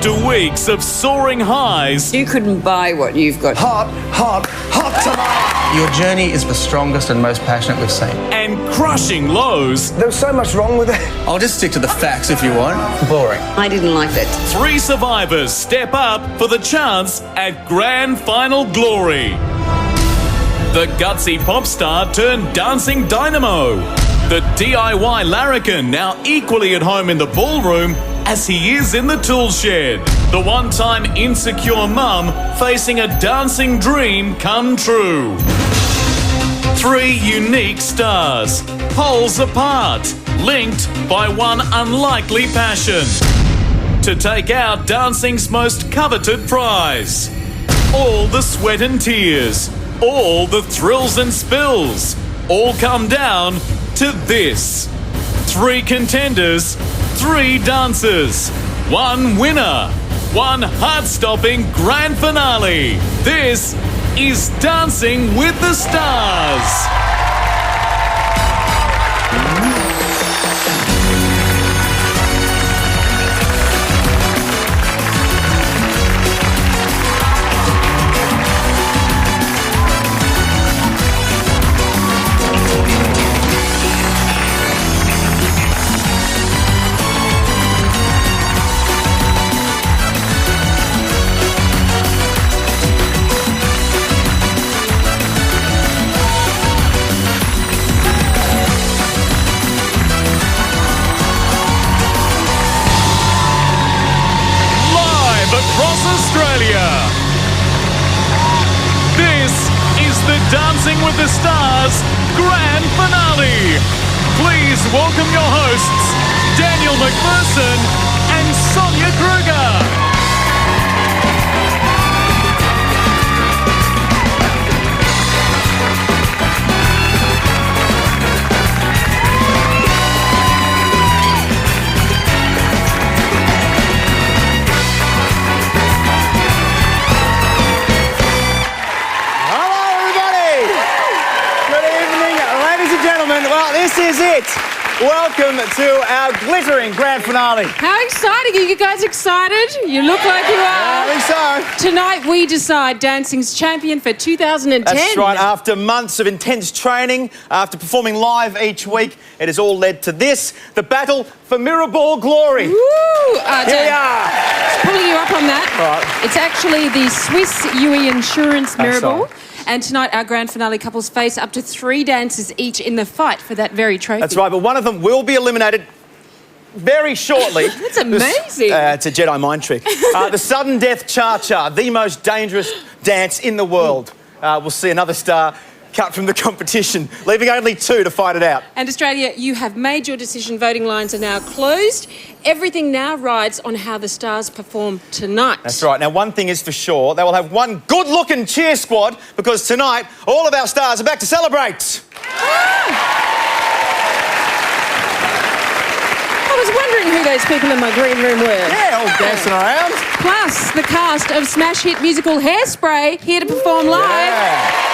After weeks of soaring highs... You couldn't buy what you've got. Hot, hot, hot tomato! Your journey is the strongest and most passionate we've seen. And crushing lows... There was so much wrong with it. I'll just stick to the facts if you want. Boring. I didn't like it. 3 survivors step up for the chance at grand final glory. The gutsy pop star turned dancing dynamo. The DIY larrikin now equally at home in the ballroom as he is in the tool shed. The one-time insecure mum facing a dancing dream come true. 3 unique stars, poles apart, linked by one unlikely passion. To take out dancing's most coveted prize. All the sweat and tears, all the thrills and spills, all come down to this. 3 contenders, 3 dancers, 1 winner, 1 heart-stopping grand finale. This is Dancing with the Stars. Across Australia. This is the Dancing with the Stars grand finale. Please welcome your hosts, Daniel McPherson and Sonia Kruger. Well, this is it. Welcome to our glittering grand finale. How exciting. Are you guys excited? You look like you are. I think so. Tonight we decide dancing's champion for 2010. That's right. After months of intense training, after performing live each week, it has all led to this, the battle for mirror ball glory. Woo! Here we are. Just pulling you up on that. Right. It's actually the Swiss UE Insurance mirror ball. right. And tonight, our grand finale couples face up to 3 dancers each in the fight for that very trophy. That's right, but one of them will be eliminated very shortly. That's amazing. It's a Jedi mind trick. The sudden death cha-cha, the most dangerous dance in the world. We'll see another star cut from the competition, leaving only 2 to fight it out. And Australia, you have made your decision. Voting lines are now closed. Everything now rides on how the stars perform tonight. That's right. Now, one thing is for sure, they will have one good-looking cheer squad because tonight, all of our stars are back to celebrate. I was wondering who those people in my green room were. Yeah, all dancing around. Plus, the cast of smash hit musical Hairspray here to perform live. Yeah.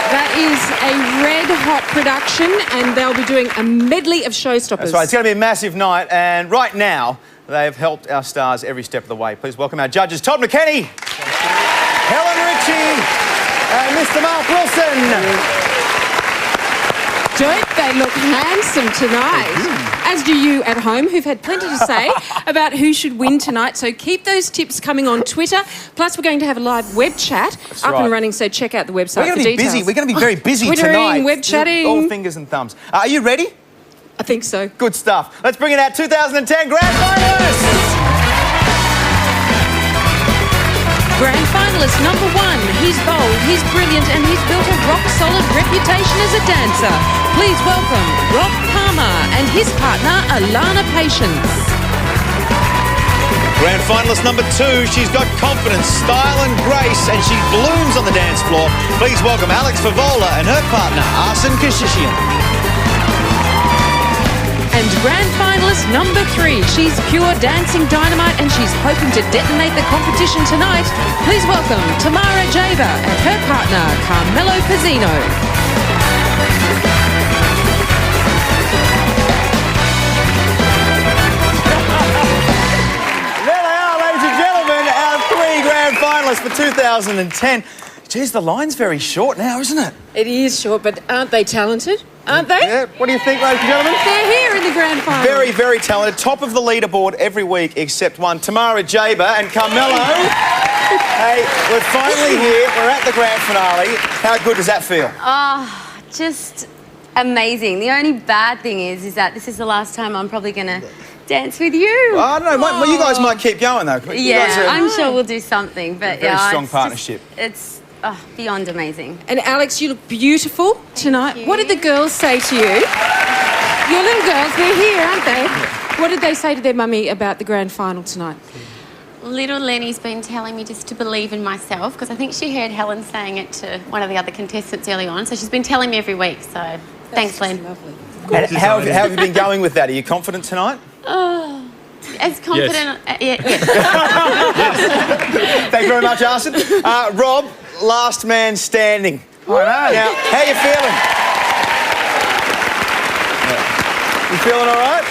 That is a red-hot production, and they'll be doing a medley of showstoppers. That's right. It's going to be a massive night, and right now, they've helped our stars every step of the way. Please welcome our judges, Todd McKenney, Helen Ritchie, and Mr. Mark Wilson. Don't they look handsome tonight? As do you at home, who've had plenty to say about who should win tonight. So keep those tips coming on Twitter. Plus, we're going to have a live web chat and running, so check out the website for details. We're going to be very busy Twittering, tonight. web chatting. All fingers and thumbs. Are you ready? I think so. Good stuff. Let's bring in our 2010 grand finalists. Grand finalist number 1. He's bold, he's brilliant, and he's built a rock-solid reputation as a dancer. Please welcome Rob Palmer and his partner, Alana Patience. Grand finalist number 2. She's got confidence, style and grace, and she blooms on the dance floor. Please welcome Alex Favola and her partner, Arsen Kashishian. And grand finalist number 3. She's pure dancing dynamite and she's hoping to detonate the competition tonight. Please welcome Tamara Jaber and her partner, Carmelo Pizzino. There 2010. Geez, the line's very short now, isn't it? It is short, but aren't they talented? Aren't they? Yeah. What do you think, ladies and gentlemen? They're here in the grand final. Very, very talented. Top of the leaderboard every week except one. Tamara Jaber and Carmelo. Hey, we're finally here. We're at the grand finale. How good does that feel? Just amazing. The only bad thing is that this is the last time I'm probably going to dance with you. Well, I don't know. Well, you guys might keep going, though. You guys are I'm sure we'll do something. But very strong partnership. It's beyond amazing. And Alex, you look beautiful tonight. What did the girls say to you? Your little girls, they're here, aren't they? What did they say to their mummy about the grand final tonight? Little Lenny's been telling me just to believe in myself, because I think she heard Helen saying it to one of the other contestants early on, so she's been telling me every week, so thanks, Len. Lovely. And how have you been going with that? Are you confident tonight? As confident... Yes. Thank you very much, Arsene. Rob, last man standing. I know. Now, how you feeling? You feeling all right?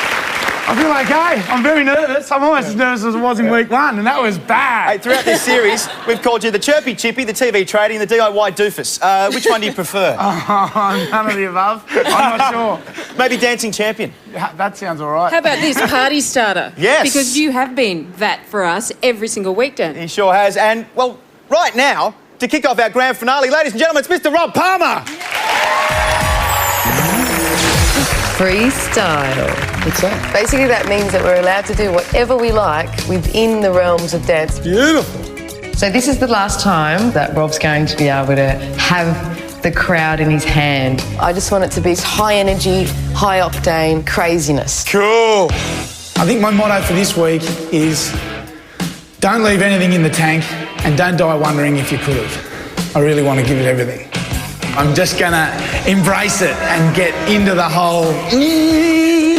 I feel okay. I'm very nervous. I'm almost as nervous as I was in week one, and that was Hey, bad. throughout this series, we've called you the Chirpy Chippy, the TV Tradie, and the DIY Doofus. Which one do you prefer? None of the above. I'm not sure. Maybe Dancing Champion. Yeah, that sounds all right. How about this party starter? Yes. Because you have been that for us every single week, Dan. He sure has. And, well, right now, to kick off our grand finale, ladies and gentlemen, it's Mr. Rob Palmer. Freestyle. What's that? Basically, that means that we're allowed to do whatever we like within the realms of dance. Beautiful. So this is the last time that Rob's going to be able to have the crowd in his hand. I just want it to be high energy, high octane craziness. Cool. I think my motto for this week is don't leave anything in the tank and don't die wondering if you could have. I really want to give it everything. I'm just going to embrace it and get into the whole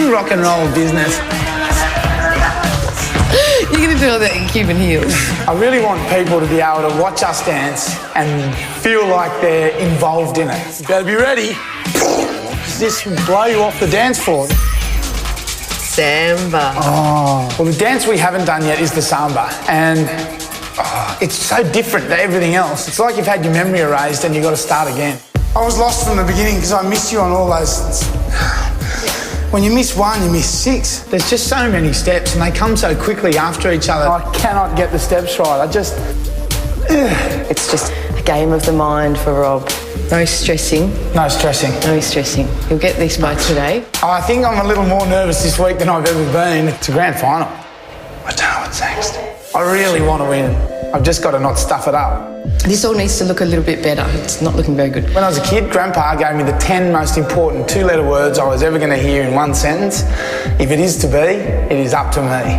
rock and roll business. You're going to do all that in Cuban heels. I really want people to be able to watch us dance and feel like they're involved in it. You better be ready. This will blow you off the dance floor. Samba. Oh. Well, the dance we haven't done yet is the samba, and it's so different to everything else. It's like you've had your memory erased and you've got to start again. I was lost from the beginning because I missed you on all those... When you miss one, you miss six. There's just so many steps and they come so quickly after each other. I cannot get the steps right. It's just a game of the mind for Rob. No stressing. No stressing. No stressing. You'll get this by today. I think I'm a little more nervous this week than I've ever been. It's a grand final. I don't know what's next. I really want to win. I've just got to not stuff it up. This all needs to look a little bit better. It's not looking very good. When I was a kid, Grandpa gave me the 10 most important two-letter words I was ever going to hear in one sentence. If it is to be, it is up to me.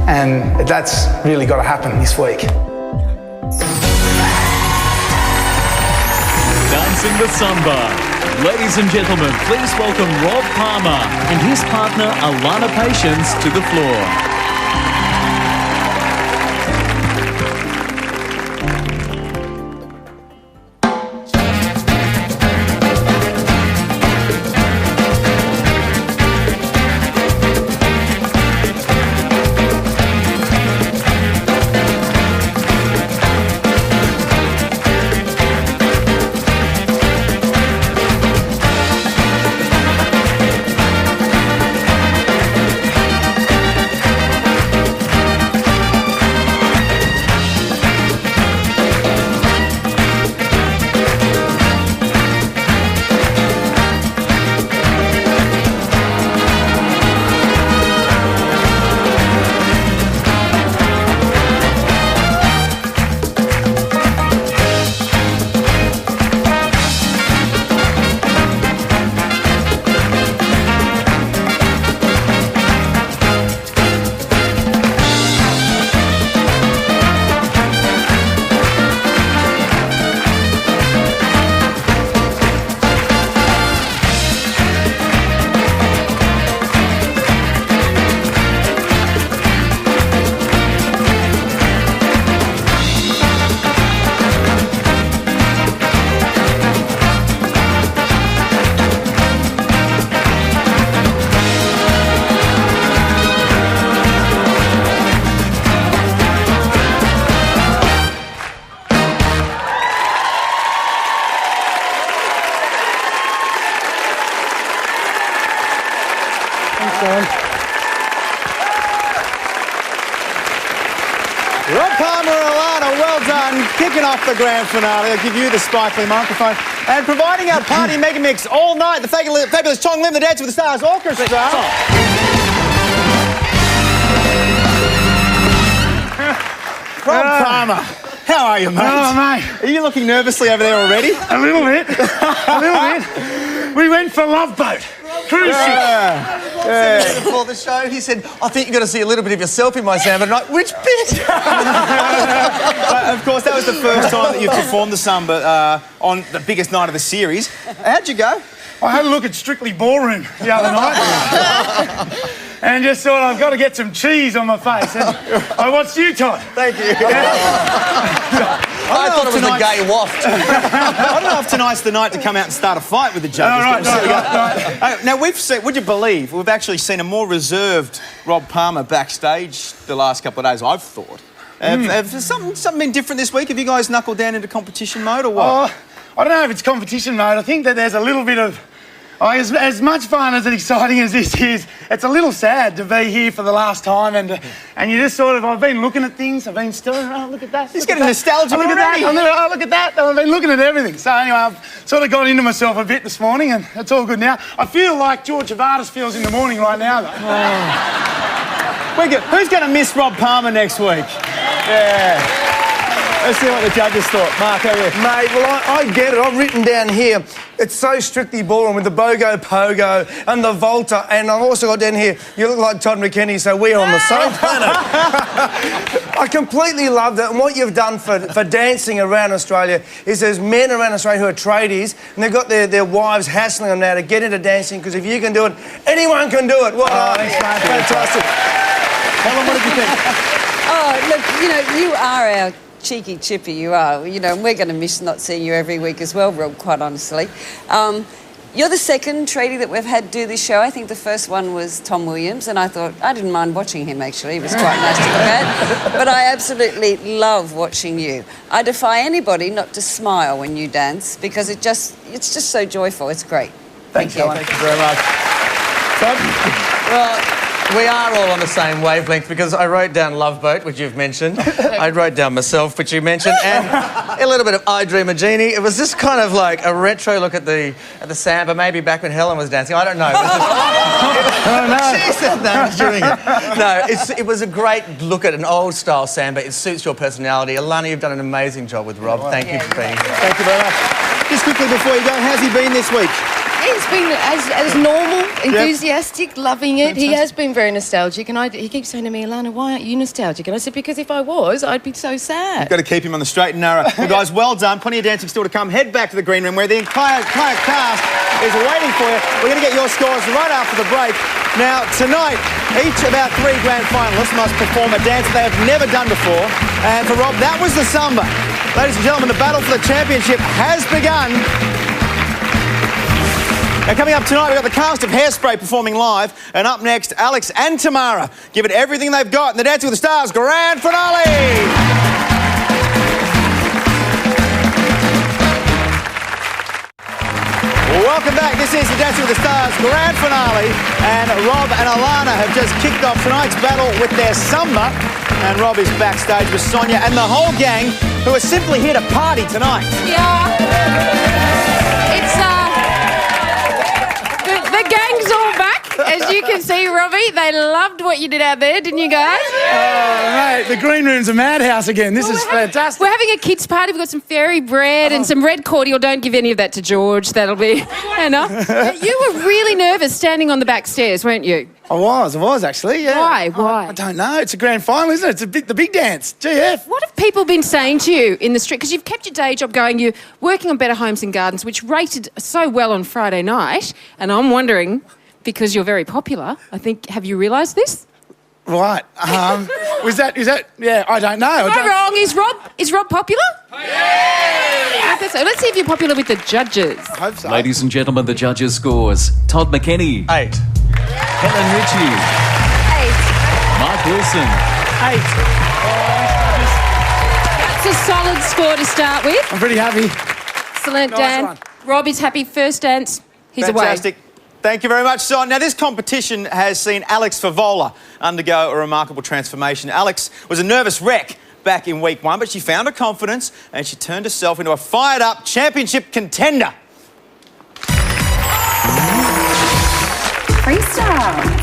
And that's really got to happen this week. Dancing the Samba. Ladies and gentlemen, please welcome Rob Palmer and his partner Alana Patience to the floor. Sam. Rob Palmer and Alana, well done. Kicking off the grand finale. I'll give you the sparkly microphone. And providing our party mega mix all night, the fabulous Chong Lim, the Dance with the Stars Orchestra. Rob Palmer, how are you, mate? Oh, mate. Are you looking nervously over there already? A little bit. A little bit. We went for Love Boat. Cruise ship. Before the show, he said, I think you're going to see a little bit of yourself in my samba tonight. Which bit? Of course, that was the first time that you've performed the samba on the biggest night of the series. How'd you go? I had a look at Strictly Ballroom the other night and just thought I've got to get some cheese on my face. And I watched you, Todd. Thank you. I thought it was the gay waft. I don't know if tonight's the night to come out and start a fight with the judges. Right. Now, we've seen, would you believe, we've actually seen a more reserved Rob Palmer backstage the last couple of days, I've thought. Have something been different this week? Have you guys knuckled down into competition mode or what? I don't know if it's competition mode. I think that there's a little bit of... as much fun as exciting as this is, it's a little sad to be here for the last time and you just sort of... I've been looking at things, I've been staring, look at that. He's getting nostalgia look already. at that, look at that. I've been looking at everything. So anyway, I've sort of got into myself a bit this morning and it's all good now. I feel like George Avatis feels in the morning right now, though. Who's going to miss Rob Palmer next week? Yeah. Let's see what the judges thought. Mark, how are you? Mate, well, I get it. I've written down here, it's so Strictly Ballroom with the Bogo Pogo and the Volta, and I've also got down here, you look like Todd McKenny, so we're on the same planet. I completely love that, and what you've done for dancing around Australia is there's men around Australia who are tradies, and they've got their wives hassling them now to get into dancing, because if you can do it, anyone can do it. Thanks, mate. Fantastic. Helen, what did you think? Oh, look, you know, you are our cheeky chippy, you are. You know, and we're going to miss not seeing you every week as well, Rob, quite honestly. You're the second tradie that we've had do this show. I think the first one was Tom Williams, and I thought, I didn't mind watching him, actually. He was quite nice to look at. But I absolutely love watching you. I defy anybody not to smile when you dance, because it's just so joyful. It's great. Thank you. Thank you very much. Todd? Well, we are all on the same wavelength because I wrote down Love Boat, which you've mentioned. I wrote down Myself, which you mentioned, and a little bit of I Dream of Jeannie. It was just kind of like a retro look at the samba, maybe back when Helen was dancing. I don't know. She said that was doing it. No, it was a great look at an old style samba. It suits your personality. Alana, you've done an amazing job with Rob. Thank you for being here. Thank you very much. Just quickly before you go, how's he been this week? He's been as normal, enthusiastic, loving it. He has been very nostalgic, and he keeps saying to me, Alana, why aren't you nostalgic? And I said, because if I was, I'd be so sad. You've got to keep him on the straight and narrow. Well, guys, well done. Plenty of dancing still to come. Head back to the green room where the entire cast is waiting for you. We're going to get your scores right after the break. Now, tonight, each of our 3 grand finalists must perform a dance they have never done before. And for Rob, that was the samba. Ladies and gentlemen, the battle for the championship has begun. Now, coming up tonight, we've got the cast of Hairspray performing live, and up next, Alex and Tamara give it everything they've got in the Dancing with the Stars grand finale. Welcome back. This is the Dancing with the Stars grand finale, and Rob and Alana have just kicked off tonight's battle with their samba, and Rob is backstage with Sonia and the whole gang, who are simply here to party tonight. Yeah. It's the gang's all back. As you can see, Robbie, they loved what you did out there, didn't you guys? Oh, mate, the green room's a madhouse again. This is fantastic. We're having a kids' party. We've got some fairy bread and some red cordial. Don't give any of that to George. That'll be enough. You were really nervous standing on the back stairs, weren't you? I was actually, yeah. Why? I don't know. It's a grand final, isn't it? It's the big dance. GF. What have people been saying to you in the street? Because you've kept your day job going. You're working on Better Homes and Gardens, which rated so well on Friday night. And I'm wondering, because you're very popular, I think, have you realised this? Right. Is that? Yeah, I don't know. Am I wrong? Is Rob popular? Yeah! Let's see if you're popular with the judges. I hope so. Ladies and gentlemen, the judges' scores. Todd McKenny. 8. Helen Ritchie. 8. Mark Wilson. 8. That's a solid score to start with. I'm pretty happy. Excellent, Nice Dan. one. Rob is happy. First dance, he's Fantastic. away. Thank you very much, Son. Now, this competition has seen Alex Favola undergo a remarkable transformation. Alex was a nervous wreck back in week 1, but she found her confidence and she turned herself into a fired-up championship contender.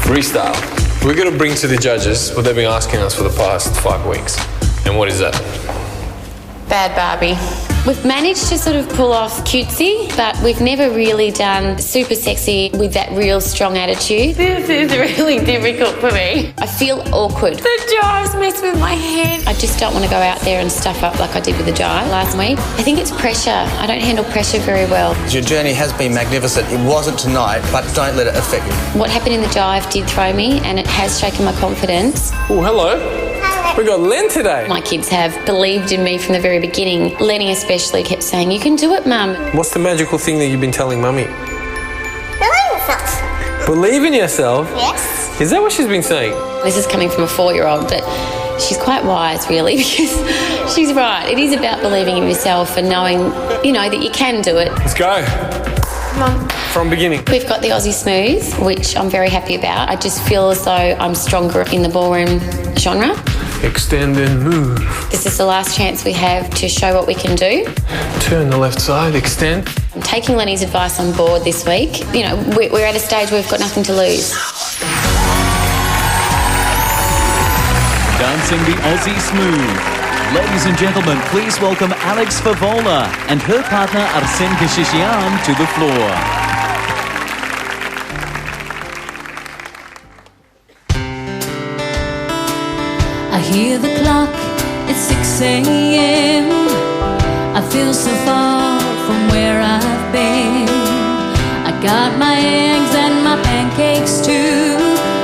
Freestyle. We're going to bring to the judges what they've been asking us for the past 5 weeks. And what is that? Bad Barbie. We've managed to sort of pull off cutesy, but we've never really done super sexy with that real strong attitude. This is really difficult for me. I feel awkward. The jive's messed with my head. I just don't want to go out there and stuff up like I did with the jive last week. I think it's pressure. I don't handle pressure very well. Your journey has been magnificent. It wasn't tonight, but don't let it affect you. What happened in the jive did throw me, and it has shaken my confidence. Oh, hello. We got Len today. My kids have believed in me from the very beginning. Lenny especially kept saying, "You can do it, Mum." What's the magical thing that you've been telling Mummy? Believe in yourself. Believe in yourself? Yes. Is that what she's been saying? This is coming from a 4-year-old, but she's quite wise, really, because she's right. It is about believing in yourself and knowing, you know, that you can do it. Let's go. Come on. From beginning. We've got the Aussie Smooth, which I'm very happy about. I just feel as though I'm stronger in the ballroom genre. Extend and move. This is the last chance we have to show what we can do. Turn the left side, extend. I'm taking Lenny's advice on board this week. You know, we're at a stage where we've got nothing to lose. Dancing the Aussie Smooth. Ladies and gentlemen, please welcome Alex Favola and her partner Arsene Keshishian to the floor. I hear the clock, it's 6 a.m. I feel so far from where I've been. I got my eggs and my pancakes too.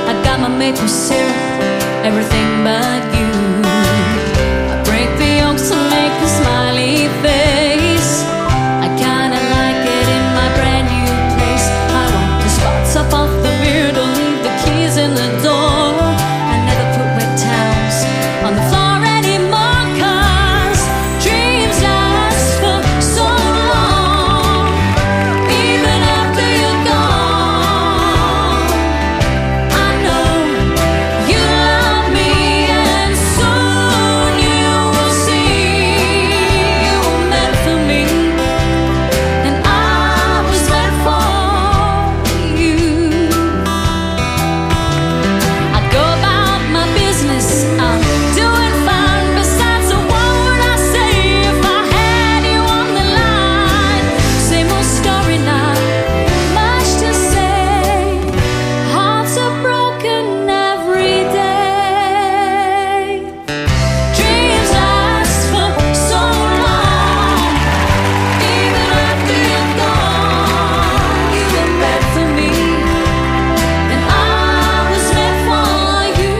I got my maple syrup, everything but you. I break the yolks and make a smiley face. I kinda like it in my brand new place. I wipe the spots up off the mirror, don't leave the keys in the door. I never put wet towels on the floor anymore, 'cause dreams last for so long, even after you're gone. I know you love me, and soon you will see you were meant for me, and I was meant for you. I go about my business, I'm doing fine. Besides, what would I say if I had you on the line? Same old story, not much to say. Hearts are broken every day. Dreams last for so long, even after you're gone. You were meant for me, and I was meant for you.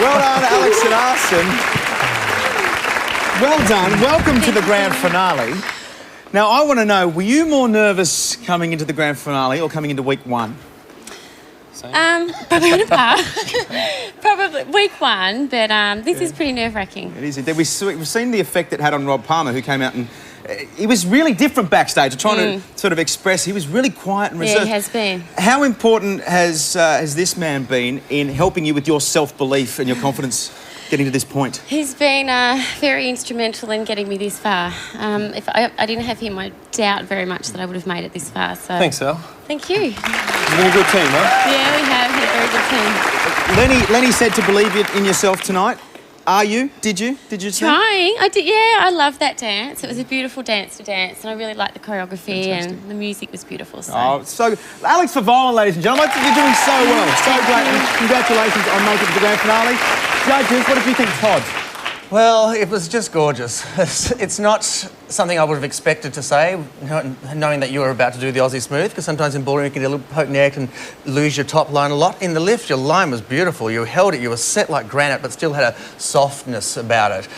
Well done, Alex and Arsene. Well done. Welcome to the grand finale. Now, I want to know, were you more nervous coming into the grand finale or coming into week 1? Probably on a par. Probably week 1, but this is pretty nerve-wracking. It is. We've seen the effect it had on Rob Palmer, who came out and he was really different backstage. I'm trying to sort of express. He was really quiet and reserved. Yeah, he has been. How important has this man been in helping you with your self-belief and your confidence getting to this point? He's been very instrumental in getting me this far. If I didn't have him, I doubt very much that I would have made it this far. So Thanks, Al. thank you. You've been a good team, huh? Yeah, we have had a very good team. Lenny said to believe in yourself tonight. Are you? Did you? Did you say? Trying. I did. Yeah, I love that dance. It was a beautiful dance to dance, and I really liked the choreography. Fantastic. And the music was beautiful. So. So Alex Favola, ladies and gentlemen, you're doing so well. So great. And congratulations on making it to the grand finale. Judges, what did you think, Todd? Well, it was just gorgeous. It's not something I would have expected to say, knowing that you were about to do the Aussie Smooth, because sometimes in ballroom you can get a little poke neck and lose your top line a lot. In the lift, your line was beautiful. You held it, you were set like granite, but still had a softness about it.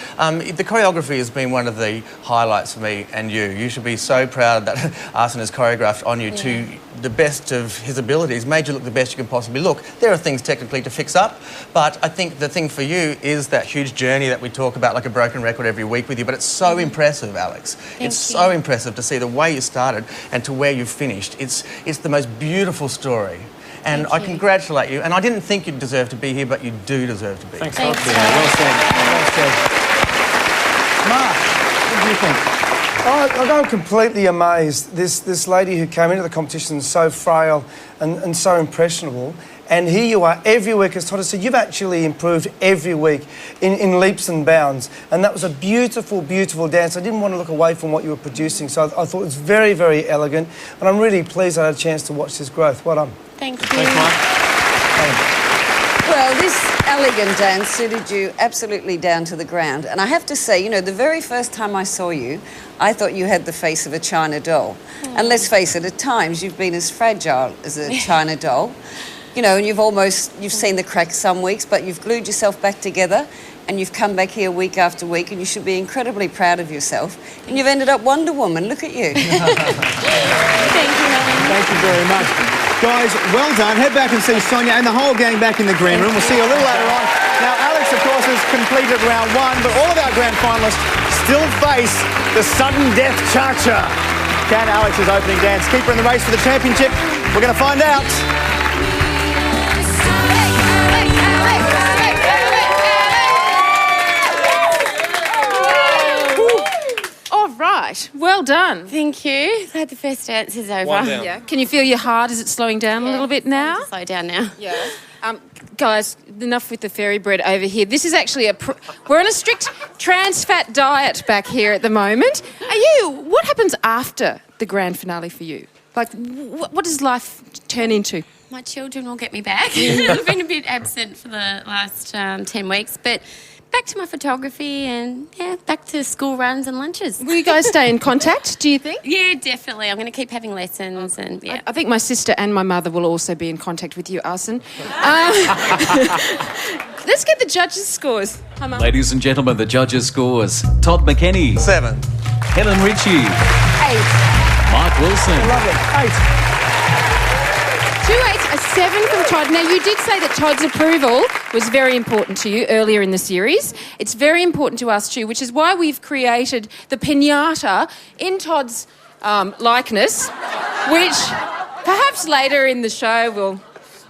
The choreography has been one of the highlights for me and you. You should be so proud that Arsene has choreographed on you to the best of his abilities, made you look the best you can possibly look. There are things technically to fix up, but I think the thing for you is that huge journey that we talk about, like a broken record every week with you. But it's so impressive, Alex. It's so impressive to see the way you started and to where you've finished. It's the most beautiful story. And I congratulate you. And I didn't think you'd deserve to be here, but you do deserve to be. Thanks. Well said. Well said. Mark, what do you think? I'm completely amazed. This lady who came into the competition so frail and so impressionable, and here you are every week, as Todd has said, you've actually improved every week in leaps and bounds, and that was a beautiful, beautiful dance. I didn't want to look away from what you were producing, so I thought it was very, very elegant, and I'm really pleased I had a chance to watch this growth. Well done. Thank you. Thanks, Mark. Well, this elegant dance suited you absolutely down to the ground. And I have to say, you know, the very first time I saw you, I thought you had the face of a China doll. And let's face it, at times you've been as fragile as a China doll. You know, and you've seen the cracks some weeks, but you've glued yourself back together and you've come back here week after week, and you should be incredibly proud of yourself. And you've ended up Wonder Woman. Look at you. Thank you, Helen. Thank you very much. Guys, well done. Head back and see Sonia and the whole gang back in the green room. We'll see you a little later on. Now, Alex, of course, has completed round one, but all of our grand finalists still face the sudden death cha-cha. Can Alex's opening dance keep her in the race for the championship? We're going to find out. Right, well done. Thank you. Glad the first dance is over. Yeah. Can you feel your heart? Is it slowing down a little bit now? Slow down now. Yeah. Guys, enough with the fairy bread over here. This is actually we're on a strict trans fat diet back here at the moment. What happens after the grand finale for you? Like, what does life turn into? My children will get me back. I've been a bit absent for the last 10 weeks, but back to my photography and, back to school runs and lunches. Will you guys stay in contact, do you think? Yeah, definitely. I'm going to keep having lessons and, I think my sister and my mother will also be in contact with you, Arsene. Let's get the judges' scores. Hi, Mum. Ladies and gentlemen, the judges' scores. Todd McKenny. 7. Helen Ritchie. 8. Mark Wilson. Love it. 8. 2 8s, a 7 from Todd. Now, you did say that Todd's approval was very important to you earlier in the series. It's very important to us too, which is why we've created the pinata in Todd's likeness, which perhaps later in the show we'll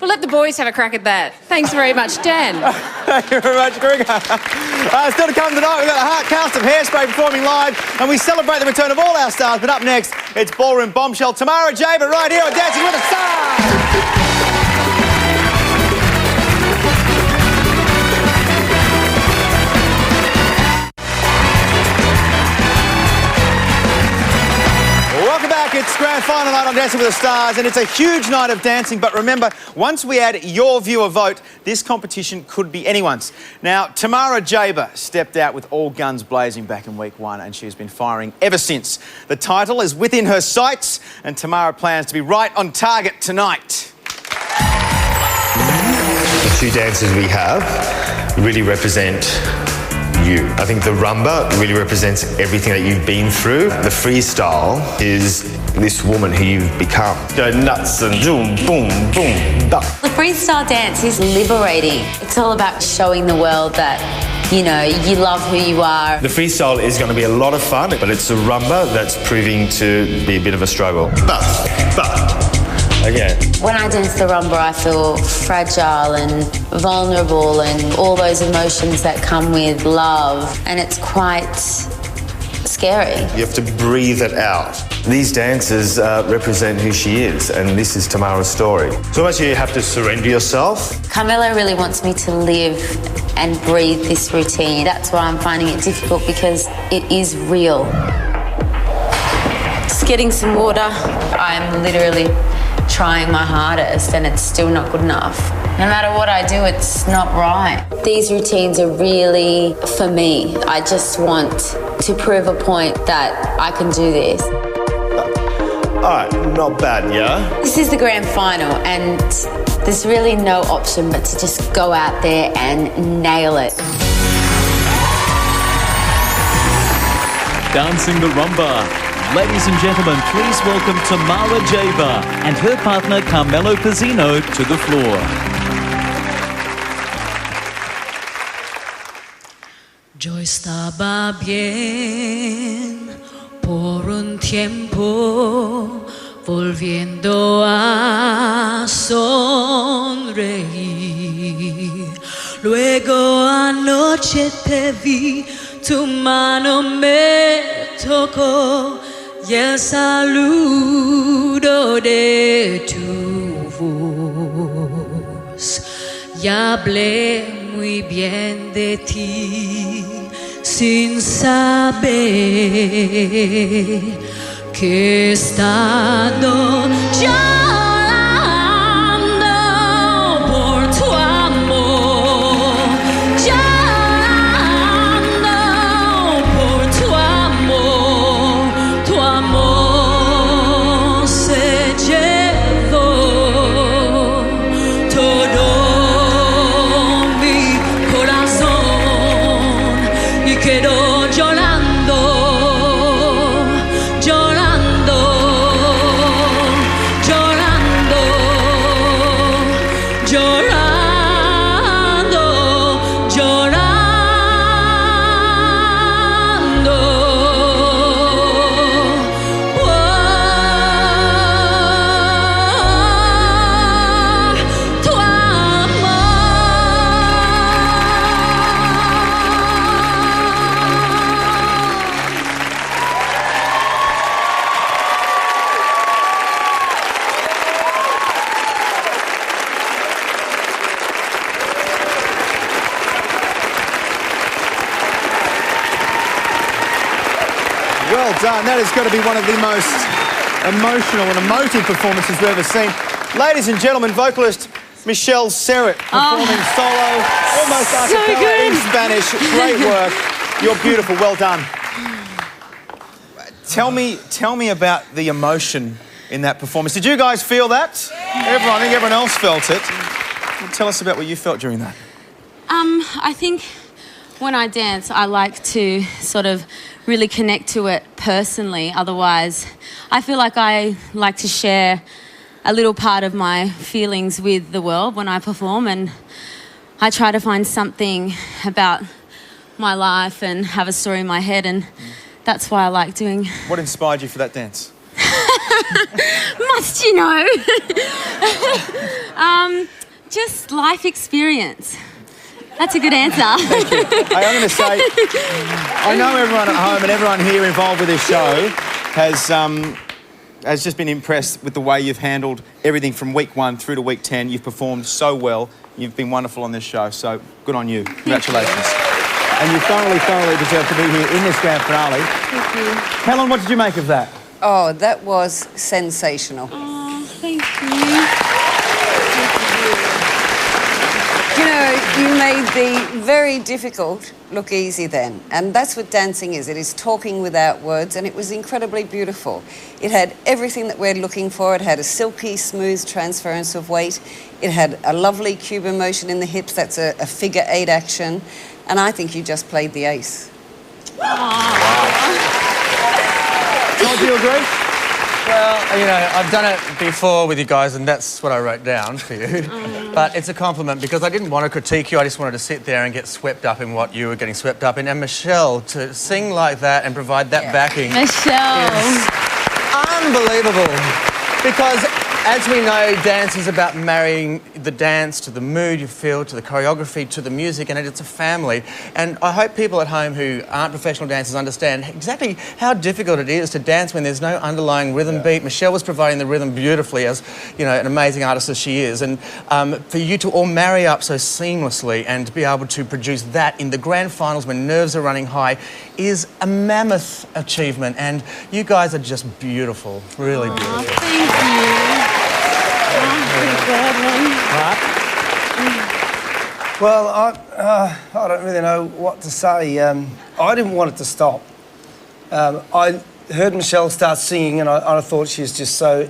let the boys have a crack at that. Thanks very much, Dan. Thank you very much, Greg. Still to come tonight, we've got a heart cast of Hairspray performing live, and we celebrate the return of all our stars. But up next, it's Ballroom Bombshell. Tamara Jaber right here on Dancing with the Stars. Welcome back. It's grand final night on Dancing with the Stars, and it's a huge night of dancing. But remember, once we add your viewer vote, this competition could be anyone's. Now, Tamara Jaber stepped out with all guns blazing back in week one, and she's been firing ever since. The title is within her sights, and Tamara plans to be right on target tonight. The two dances we have really represent you. I think the rumba really represents everything that you've been through. The freestyle is this woman who you've become. Go nuts and boom, boom, boom, duck. The freestyle dance is liberating. It's all about showing the world that, you know, you love who you are. The freestyle is going to be a lot of fun, but it's a rumba that's proving to be a bit of a struggle. But. Okay. When I dance the rumba, I feel fragile and vulnerable and all those emotions that come with love, and it's quite scary. You have to breathe it out. These dances represent who she is, and this is Tamara's story. So much you have to surrender yourself. Carmelo really wants me to live and breathe this routine. That's why I'm finding it difficult, because it is real. Just getting some water. I'm literally trying my hardest and it's still not good enough. No matter what I do, it's not right. These routines are really for me. I just want to prove a point that I can do this. All right, not bad, yeah? This is the grand final and there's really no option but to just go out there and nail it. Dancing the rumba. Ladies and gentlemen, please welcome Tamara Jaber and her partner Carmelo Pizzino to the floor. Yo estaba bien por un tiempo, volviendo a sonreír. Luego anoche te vi, tu mano me tocó y el saludo de tu voz. Y hablé muy bien de ti sin saber que he estado llorando por tu amor, llorando por tu amor se llevó todo mi corazón y quedó llorando, llorando, llorando, llorando, llorando. Tu Well done. That has got to be one of the most emotional and emotive performances we've ever seen. Ladies and gentlemen, vocalist Michelle Serrett performing solo, almost a cappella in Spanish. Great work. You're beautiful. Well done. Tell me about the emotion in that performance. Did you guys feel that? I think everyone else felt it. Tell us about what you felt during that. I think when I dance, I like to sort of really connect to it personally. Otherwise, I feel like I like to share a little part of my feelings with the world when I perform, and I try to find something about my life and have a story in my head, and that's why I like doing. What inspired you for that dance? Must you know? Just life experience. That's a good answer. Thank you. I'm going to say, I know everyone at home and everyone here involved with this show has just been impressed with the way you've handled everything from week 1 through to week 10. You've performed so well. You've been wonderful on this show, so good on you. Congratulations. And you thoroughly deserve to be here in this grand finale. Thank you. Helen, what did you make of that? Oh, that was sensational. Oh, thank you. You know, you made the very difficult look easy then. And that's what dancing is. It is talking without words, and it was incredibly beautiful. It had everything that we're looking for. It had a silky, smooth transference of weight. It had a lovely Cuban motion in the hips. That's a figure 8 action. And I think you just played the ace. Todd, do you agree? Well, you know, I've done it before with you guys, and that's what I wrote down for you. But it's a compliment because I didn't want to critique you. I just wanted to sit there and get swept up in what you were getting swept up in. And Michelle, to sing like that and provide that backing Michelle. is unbelievable. Because, as we know, dance is about marrying the dance to the mood you feel, to the choreography, to the music, and it's a family. And I hope people at home who aren't professional dancers understand exactly how difficult it is to dance when there's no underlying rhythm beat. Michelle was providing the rhythm beautifully, as you know, an amazing artist as she is. And for you to all marry up so seamlessly and to be able to produce that in the grand finals when nerves are running high is a mammoth achievement. And you guys are just beautiful, really beautiful. Thank you. Well, I don't really know what to say. I didn't want it to stop. I heard Michelle start singing and I thought she was just so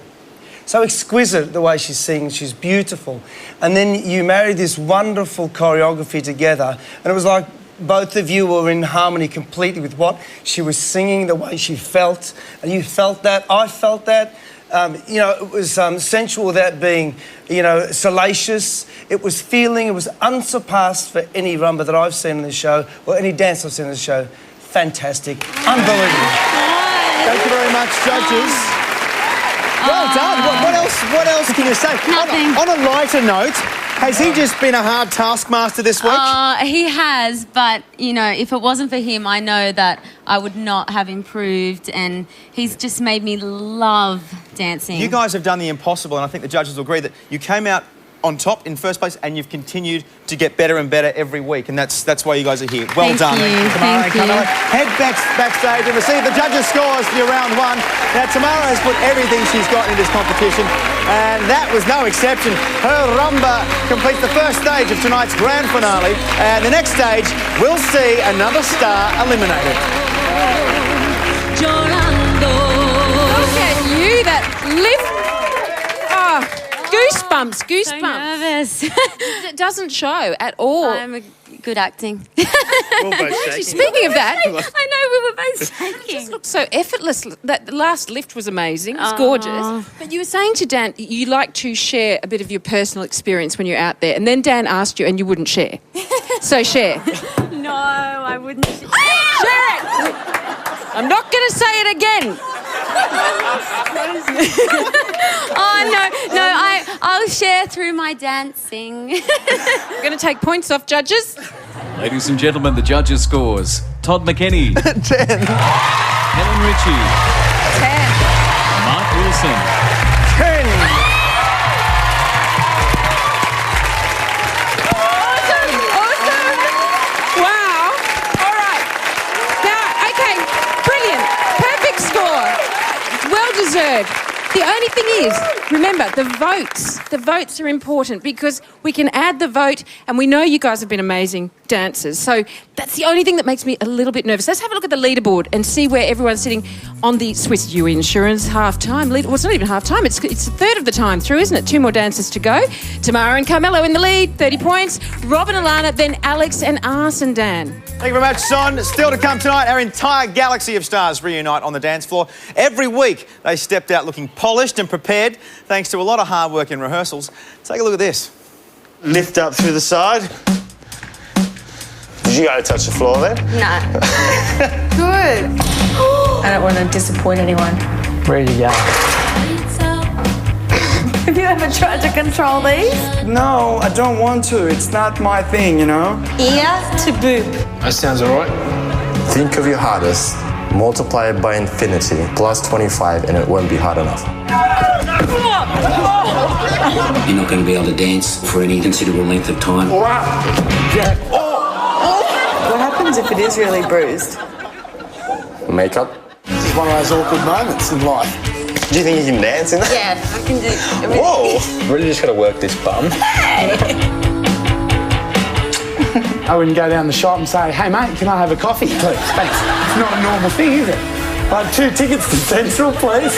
exquisite the way she sings. She's beautiful. And then you married this wonderful choreography together and it was like both of you were in harmony completely with what she was singing, the way she felt. And you felt that, I felt that. You know, it was sensual without being, you know, salacious. It was feeling, it was unsurpassed for any rumba that I've seen in the show or any dance I've seen in the show. Fantastic. Unbelievable. Thank you very much, judges. Well done. What else can you say? Nothing. On a lighter note, has he just been a hard taskmaster this week? He has, but, you know, if it wasn't for him, I know that I would not have improved, and he's just made me love dancing. You guys have done the impossible, and I think the judges will agree that you came out on top in first place and you've continued to get better and better every week, and that's why you guys are here. Well done. Thank you. Head backstage and receive the judges' scores for your round one. Now, Tamara has put everything she's got in this competition, and that was no exception. Her rumba completes the first stage of tonight's grand finale, and the next stage will see another star eliminated. Look at you, that lift. Oh, goosebumps. So nervous. It doesn't show at all. I'm good acting. Speaking of that, I know, we were both shaking. it looked so effortless. That last lift was amazing. It was gorgeous. But you were saying to Dan, you like to share a bit of your personal experience when you're out there, and then Dan asked you and you wouldn't share. So share. No, I wouldn't. Share it! I'm not going to say it again. I'll share through my dancing. We're going to take points off, judges. Ladies and gentlemen, the judges' scores. Todd McKenny. 10. Helen Ritchie. 10. Mark Wilson. 10. Awesome. Wow. All right. Now, okay, brilliant. Perfect score. Well deserved. The only thing is, remember, the votes are important because we can add the vote, and we know you guys have been amazing dancers. So that's the only thing that makes me a little bit nervous. Let's have a look at the leaderboard and see where everyone's sitting on the Swiss U Insurance half-time. Well, it's not even half-time. It's a third of the time through, isn't it? 2 more dancers to go. Tamara and Carmelo in the lead, 30 points. Rob and Alana, then Alex and Arsen Dan. Thank you very much, Son. Still to come tonight, our entire galaxy of stars reunite on the dance floor. Every week, they stepped out looking polished and prepared, thanks to a lot of hard work in rehearsals. Take a look at this. Lift up through the side. Did you go to touch the floor then? No. Good. I don't want to disappoint anyone. Where did you go? Have you ever tried to control these? No, I don't want to. It's not my thing, you know? Ear to boob. That sounds all right. Think of your hardest, multiply it by infinity, plus 25, and it won't be hard enough. You're not going to be able to dance for any considerable length of time. What happens if it is really bruised? Makeup. This is one of those awkward moments in life. Do you think you can dance in that? Yeah, I can do. Whoa! Really just got to work this bum. I wouldn't go down the shop and say, hey, mate, can I have a coffee, please? Thanks. It's not a normal thing, is it? I have 2 tickets to Central, please.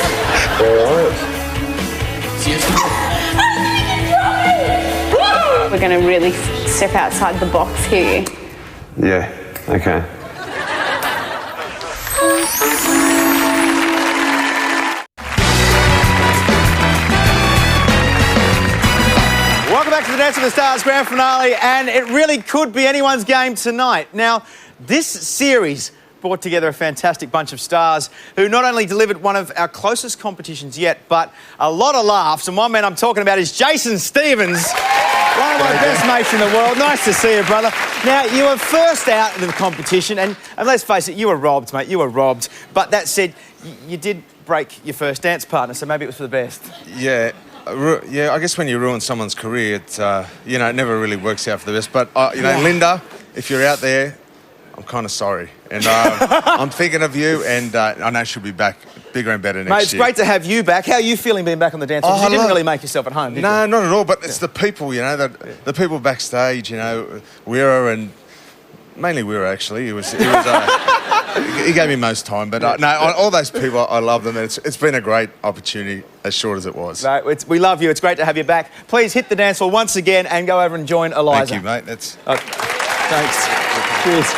We're going to really step outside the box here. Yeah, okay. Welcome back to the Dance of the Stars grand finale, and it really could be anyone's game tonight. Now, this series brought together a fantastic bunch of stars who not only delivered one of our closest competitions yet, but a lot of laughs. And one man I'm talking about is Jason Stevens, one of my best mates in the world. Nice to see you, brother. Now, you were first out in the competition, and let's face it, you were robbed, mate. You were robbed. But that said, you did break your first dance partner, so maybe it was for the best. Yeah. Yeah, I guess when you ruin someone's career, it never really works out for the best. But, Linda, if you're out there, I'm kind of sorry. And I'm thinking of you, and I know she'll be back bigger and better next year. Mate, it's great to have you back. How are you feeling being back on the dance floor? You didn't really make yourself at home, did you? No, not at all. But it's the people, you know, the people backstage, you know, Wira and mainly Wira actually. He gave me most time, but no, all those people, I love them. And it's been a great opportunity, as short as it was. Mate, we love you. It's great to have you back. Please hit the dance floor once again and go over and join Eliza. Thank you, mate. Thanks. Cheers.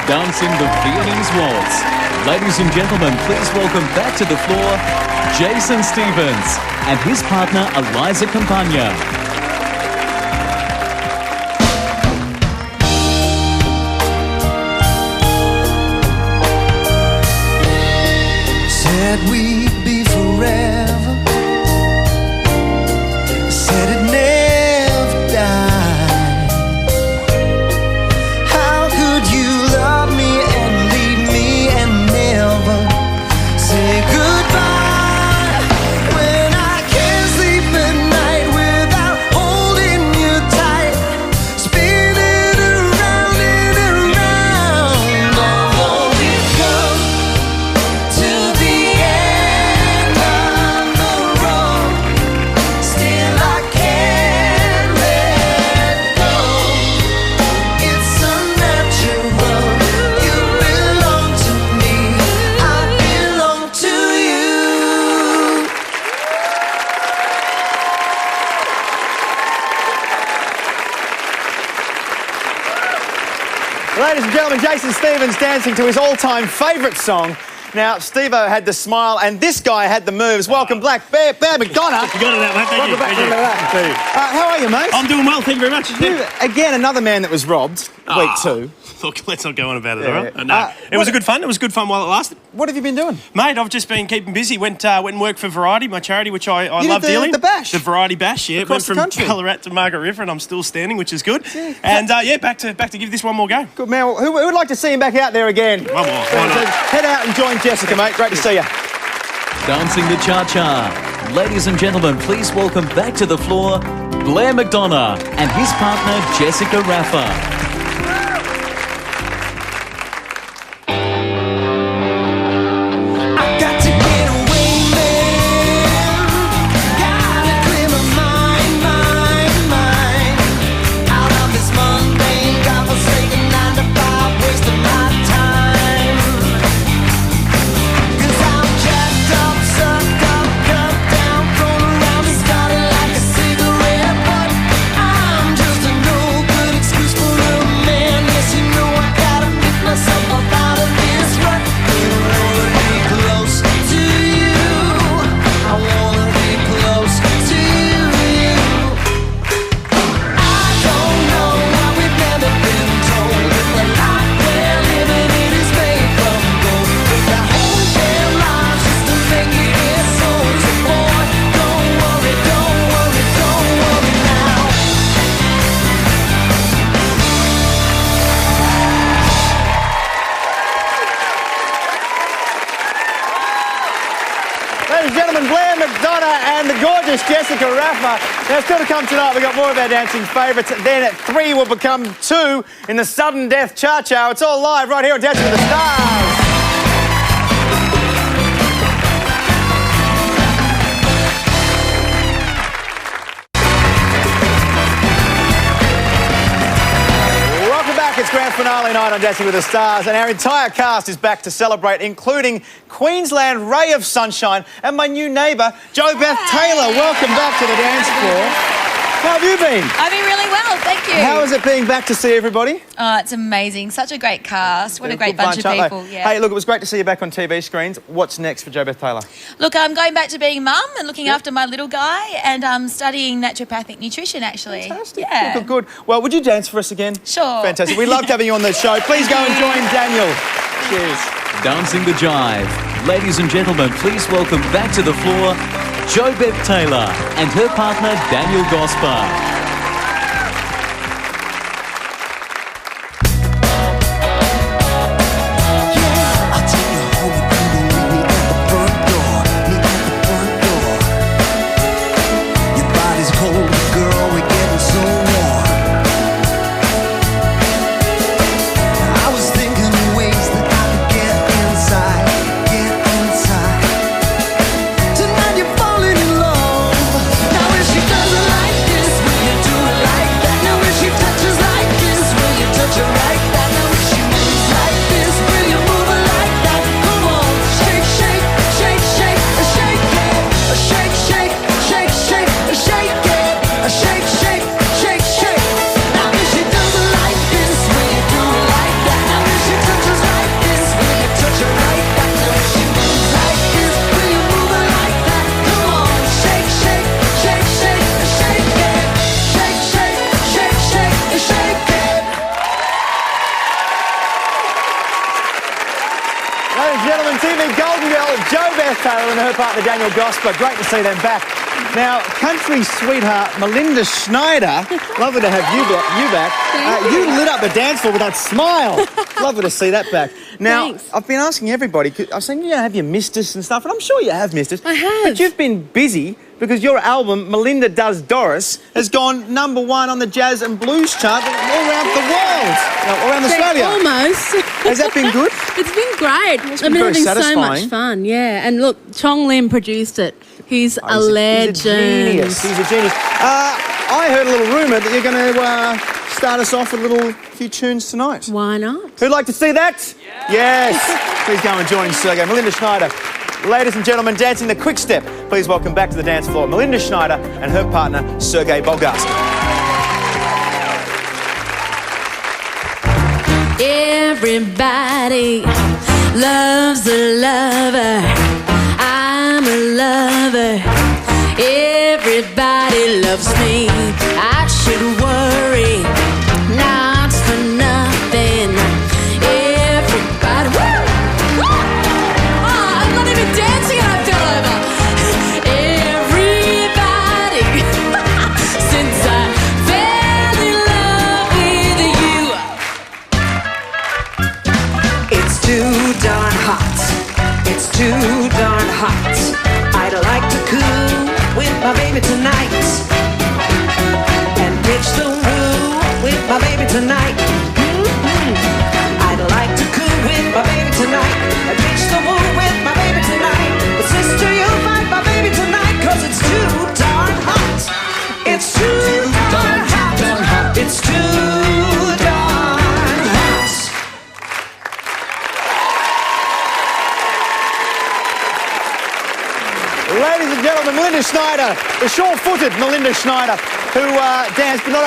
Dancing the Viennese Waltz. Ladies and gentlemen, please welcome back to the floor Jason Stevens and his partner Eliza Campagna. Said we'd be forever. Said it never died. How could you love me and leave me and never say goodbye? When I can't sleep at night without holding you tight, spinning around and around. Although we've come to the end of the road, still I can't let go. It's unnatural. You belong to me, I belong to you. Ladies and gentlemen, Jason Stevens dancing to his all-time favourite song. Now, Steve-O had the smile and this guy had the moves. Welcome, Bear McDonough. You got it out, mate. Thank you. Welcome back Thank to you. that. Thank you. How are you, mate? I'm doing well, thank you very much. Again, another man that was robbed, week 2. Look, let's not go on about it, Yeah. all right? No, it was good fun. It was good fun while it lasted. What have you been doing? Mate, I've just been keeping busy. Went and worked for Variety, my charity, which I You love did dealing. the bash? The Variety Bash, yeah. Across the Went country? from Ballarat to Margaret River, and I'm still standing, which is good. And back to give this one more go. Good man. Well, who would like to see him back out there again? One more. Why not? Head out and join Jessica, mate. Great to see you. Dancing the Cha-Cha. Ladies and gentlemen, please welcome back to the floor Blair McDonough and his partner Jessica Raffa. Got to get away, man. Gotta clear my mind. Out of this mundane, godforsaken 9 to 5, wasting my time. 'Cause I'm jacked up, sucked up, cut down, thrown around and started like a cigarette. But I'm just a no good excuse for a man. Yes, you know I gotta pick myself up out of this rut. Close to you, I wanna be close to you. I don't know why we've never been told that the life we're living in is made from gold. With our whole damn lives just to make it here. So boy, don't worry now. Ladies and gentlemen, Blair McDonough and the gorgeous Jessica Raffa. Now, still to come tonight, we've got more of our dancing favourites. Then at 3 will become 2 in the sudden death cha-cha. It's all live right here on Dancing with the Stars. Welcome back. It's grand finale night on Dancing with the Stars, and our entire cast is back to celebrate, including Queensland Ray of Sunshine and my new neighbour, Jo Beth Taylor. Welcome back to the dance floor. How have you been? I've been really well, thank you. How is it being back to see everybody? Oh, it's amazing. Such a great cast. What a great bunch of aren't they? people. Yeah. Hey, look, it was great to see you back on TV screens. What's next for Jo Beth Taylor? Look, I'm going back to being mum and looking after my little guy, and I'm studying naturopathic nutrition, actually. Fantastic. Yeah. Good, good. Well, would you dance for us again? Sure. Fantastic. We loved having you on the show. Please go and join Daniel. Cheers. Dancing the Jive. Ladies and gentlemen, please welcome back to the floor Jo Beth Taylor and her partner Daniel Gosper. I was thinking give me Golden Girl, Jo Beth Taylor and her partner Daniel Gosper. Great to see them back. Now, country sweetheart Melinda Schneider, lovely to have you back. You lit up the dance floor with that smile. Lovely to see that back. Now, Thanks. I've been asking everybody, I've seen, have you missed us and stuff? And I'm sure you have missed us. I have. But you've been busy because your album, Melinda Does Doris, has gone #1 on the jazz and blues chart all around the world, all around Australia. Almost. Has that been good? It's been great. I've been very having so satisfying. much fun, yeah. And look, Chong Lim produced it. He's a legend. He's a genius. He's a genius. I heard a little rumour that you're going to start us off with a few tunes tonight. Why not? Who'd like to see that? Yes. Please go and join Sergey. Melinda Schneider. Ladies and gentlemen, dancing the quick step. Please welcome back to the dance floor Melinda Schneider and her partner Sergey Bolgarski. Everybody loves a lover. I'm a lover. Everybody loves me. I should worry, not for nothing. Everybody. Woo! Woo! Oh, I'm not even dancing and I fell over. Everybody, since I fell in love with you. It's too darn hot. It's too darn hot. I'd like to cool with my baby tonight and pitch the woo with my baby tonight. I'd like to cool with my baby tonight and pitch the woo with my baby tonight. But sister, you'll find my baby tonight 'cause it's too darn hot. It's too darn hot. It's too darn hot. Ladies and gentlemen, Melinda Schneider, the short-footed Melinda Schneider, who danced, but not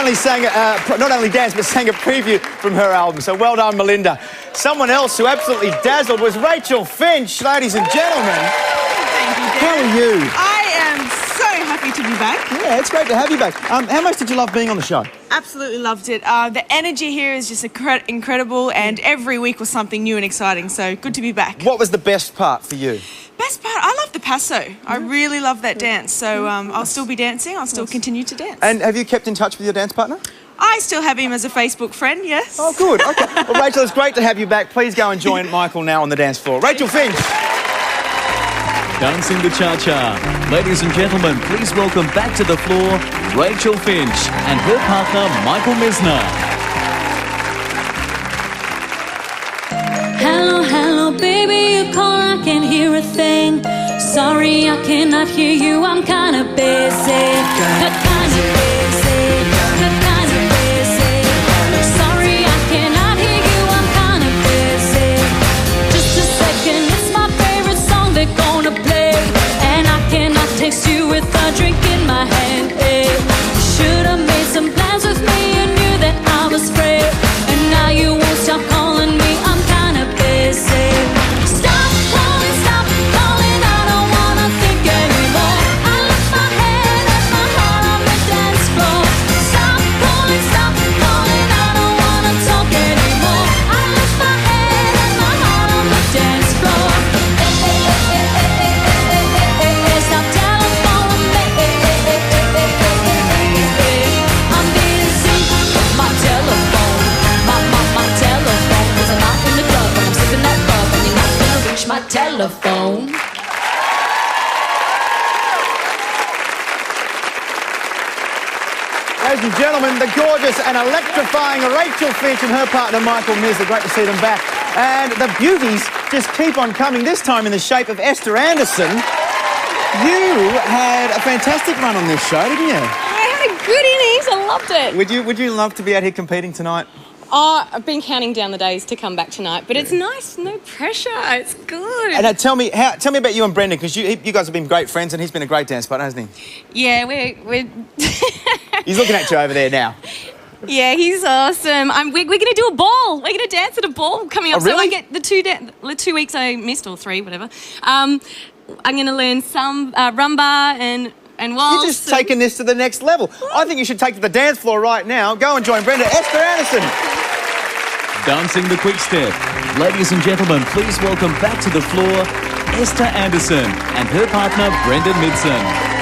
only danced, but sang a preview from her album. So well done, Melinda. Someone else who absolutely dazzled was Rachel Finch, ladies and gentlemen. Thank you, How are you? I am so happy to be back. Yeah, it's great to have you back. How much did you love being on the show? Absolutely loved it. The energy here is just incredible, and every week was something new and exciting, so good to be back. What was the best part for you? Best part, I love the paso. I really love that dance, so I'll still be dancing. I'll still continue to dance. And have you kept in touch with your dance partner? I still have him as a Facebook friend, yes. Oh, good. Okay. Well, Rachel, it's great to have you back. Please go and join Michael now on the dance floor. Rachel Finch. Dancing the Cha-Cha. Ladies and gentlemen, please welcome back to the floor Rachel Finch and her partner Michael Misner. Hello, hello, baby, you call, I can't hear a thing. Sorry, I cannot hear you, I'm kinda busy. Sorry, I cannot hear you, I'm kinda busy. Just a second, it's my favorite song they're gonna play. And I cannot text you with a drink in my hand, eh. You should've made some plans with me, you knew that I was free. And now you won't stop calling me, I'm kinda busy. Stop calling, I don't wanna think anymore. I left my head and my heart on the dance floor. Stop calling, I don't wanna talk anymore. I left my head and my heart on the dance floor. Stop telephoning me. I'm busy. My telephone, my telephone. 'Cause I'm out in the club and I'm sipping that bub and you're not gonna reach my telephone. Ladies and gentlemen, the gorgeous and electrifying Rachel Finch and her partner Michael Misner. Great to see them back. And the beauties just keep on coming, this time in the shape of Esther Anderson. You had a fantastic run on this show, didn't you? I had a good innings. I loved it. Would you love to be out here competing tonight? Oh, I've been counting down the days to come back tonight, but it's nice, no pressure. It's good. And tell me about you and Brendan, because you guys have been great friends, and he's been a great dance partner, hasn't he? Yeah, we're He's looking at you over there now. yeah, he's awesome. We're going to do a ball. We're going to dance at a ball coming up. Oh, really? So I get the 2 weeks I missed, or 3, whatever. I'm going to learn some rumba and waltz. You're just taking this to the next level. I think you should take to the dance floor right now. Go and join Brenda. Esther Anderson. Dancing the quick step. Ladies and gentlemen, please welcome back to the floor Esther Anderson and her partner Brendan Midson.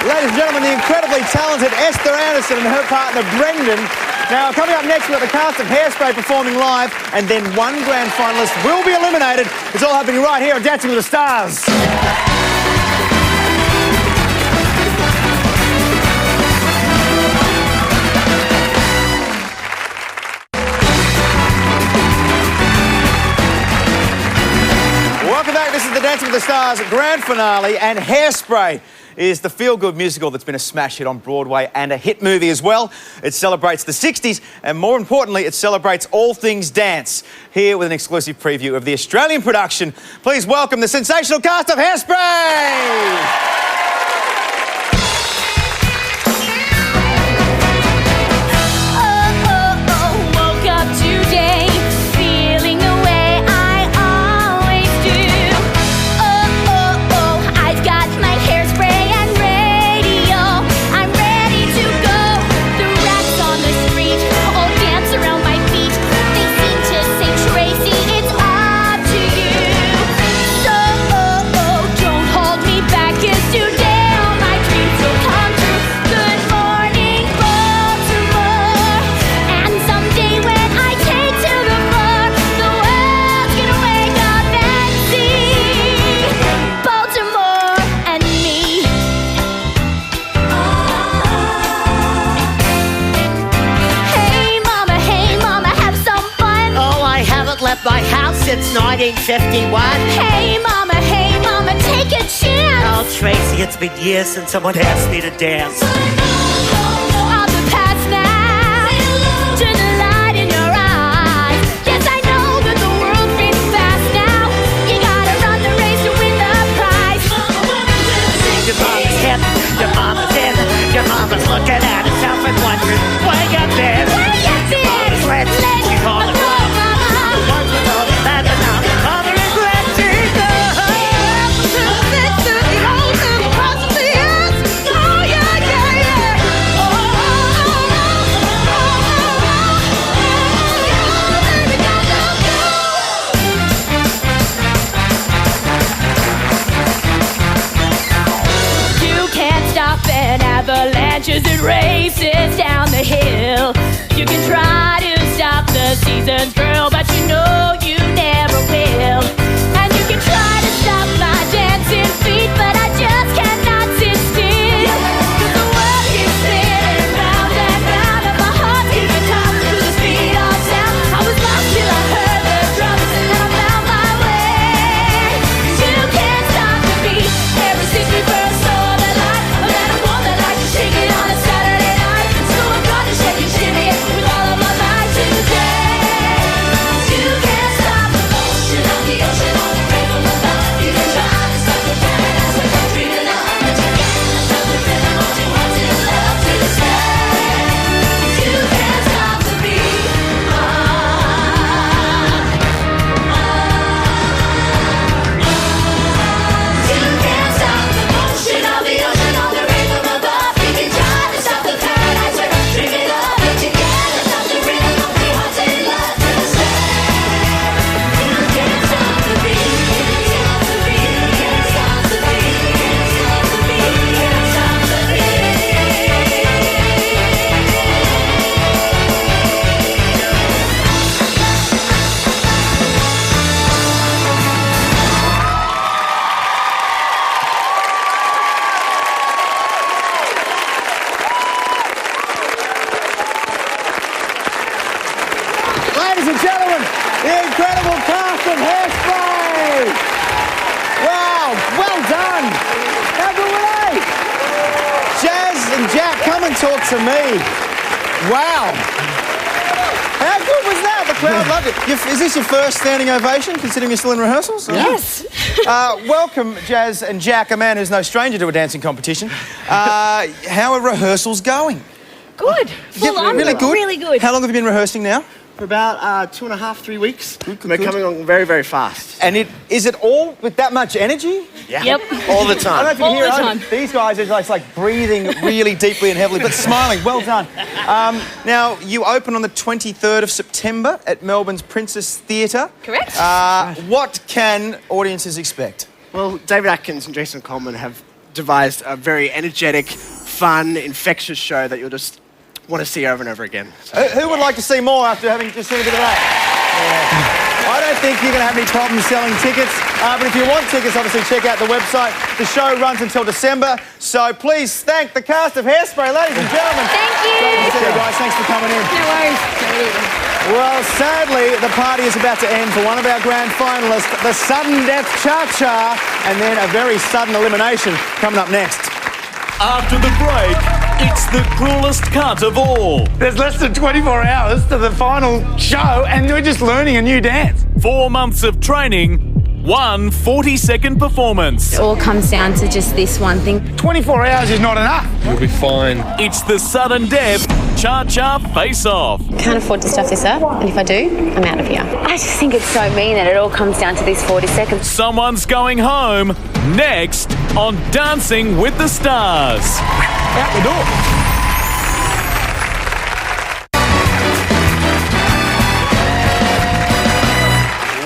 Ladies and gentlemen, the incredibly talented Esther Anderson and her partner Brendan. Now, coming up next, we've got the cast of Hairspray performing live, and then one grand finalist will be eliminated. It's all happening right here on Dancing with the Stars. Welcome back. This is the Dancing with the Stars grand finale, and Hairspray is the feel-good musical that's been a smash hit on Broadway and a hit movie as well. It celebrates the 60s, and more importantly, it celebrates all things dance. Here with an exclusive preview of the Australian production, please welcome the sensational cast of Hairspray! My house since 1951. Hey mama, take a chance. Oh, Tracy, it's been years since someone asked me to dance. Of the past now, to the light in your eyes. Yes, I know that the world moves fast now. You gotta run the race to win the prize. Your mama's hip, your mama's in, your mama's looking at herself and wondering where you been. Where you been? Your mama's letting you call it wrong. and gentlemen, the incredible cast of Hairspray! Wow, well done! How good were they? Jazz and Jack, come and talk to me. Wow. How good was that? The crowd loved it. Is this your first standing ovation, considering you're still in rehearsals? Yes. Welcome, Jazz and Jack, a man who's no stranger to a dancing competition. How are rehearsals going? Good. Really good? Really good. How long have you been rehearsing now? For about 2.5, 3 weeks. We're coming along very, very fast. And is it all with that much energy? Yeah. Yep. All the time. I don't know if you can hear it. All the time. These guys are like breathing really deeply and heavily, but smiling. Well done. Now, you open on the 23rd of September at Melbourne's Princess Theatre. Correct. What can audiences expect? Well, David Atkins and Jason Coleman have devised a very energetic, fun, infectious show that you'll just want to see over and over again. So. Who would like to see more after having just seen a bit of that? Yeah. I don't think you're going to have any problems selling tickets, but if you want tickets, obviously check out the website. The show runs until December, so please thank the cast of Hairspray, ladies and gentlemen. Thank you. Great to see you guys. Thanks for coming in. No worries. Well, sadly, the party is about to end for one of our grand finalists, the sudden death cha-cha, and then a very sudden elimination coming up next. After the break, it's the cruelest cut of all. There's less than 24 hours to the final show and we're just learning a new dance. 4 months of training, one 40-second performance. It all comes down to just this one thing. 24 hours is not enough. You'll be fine. It's the sudden death cha-cha face-off. Can't afford to stuff this up, and if I do, I'm out of here. I just think it's so mean that it all comes down to these 40 seconds. Someone's going home next on Dancing with the Stars. Out the door.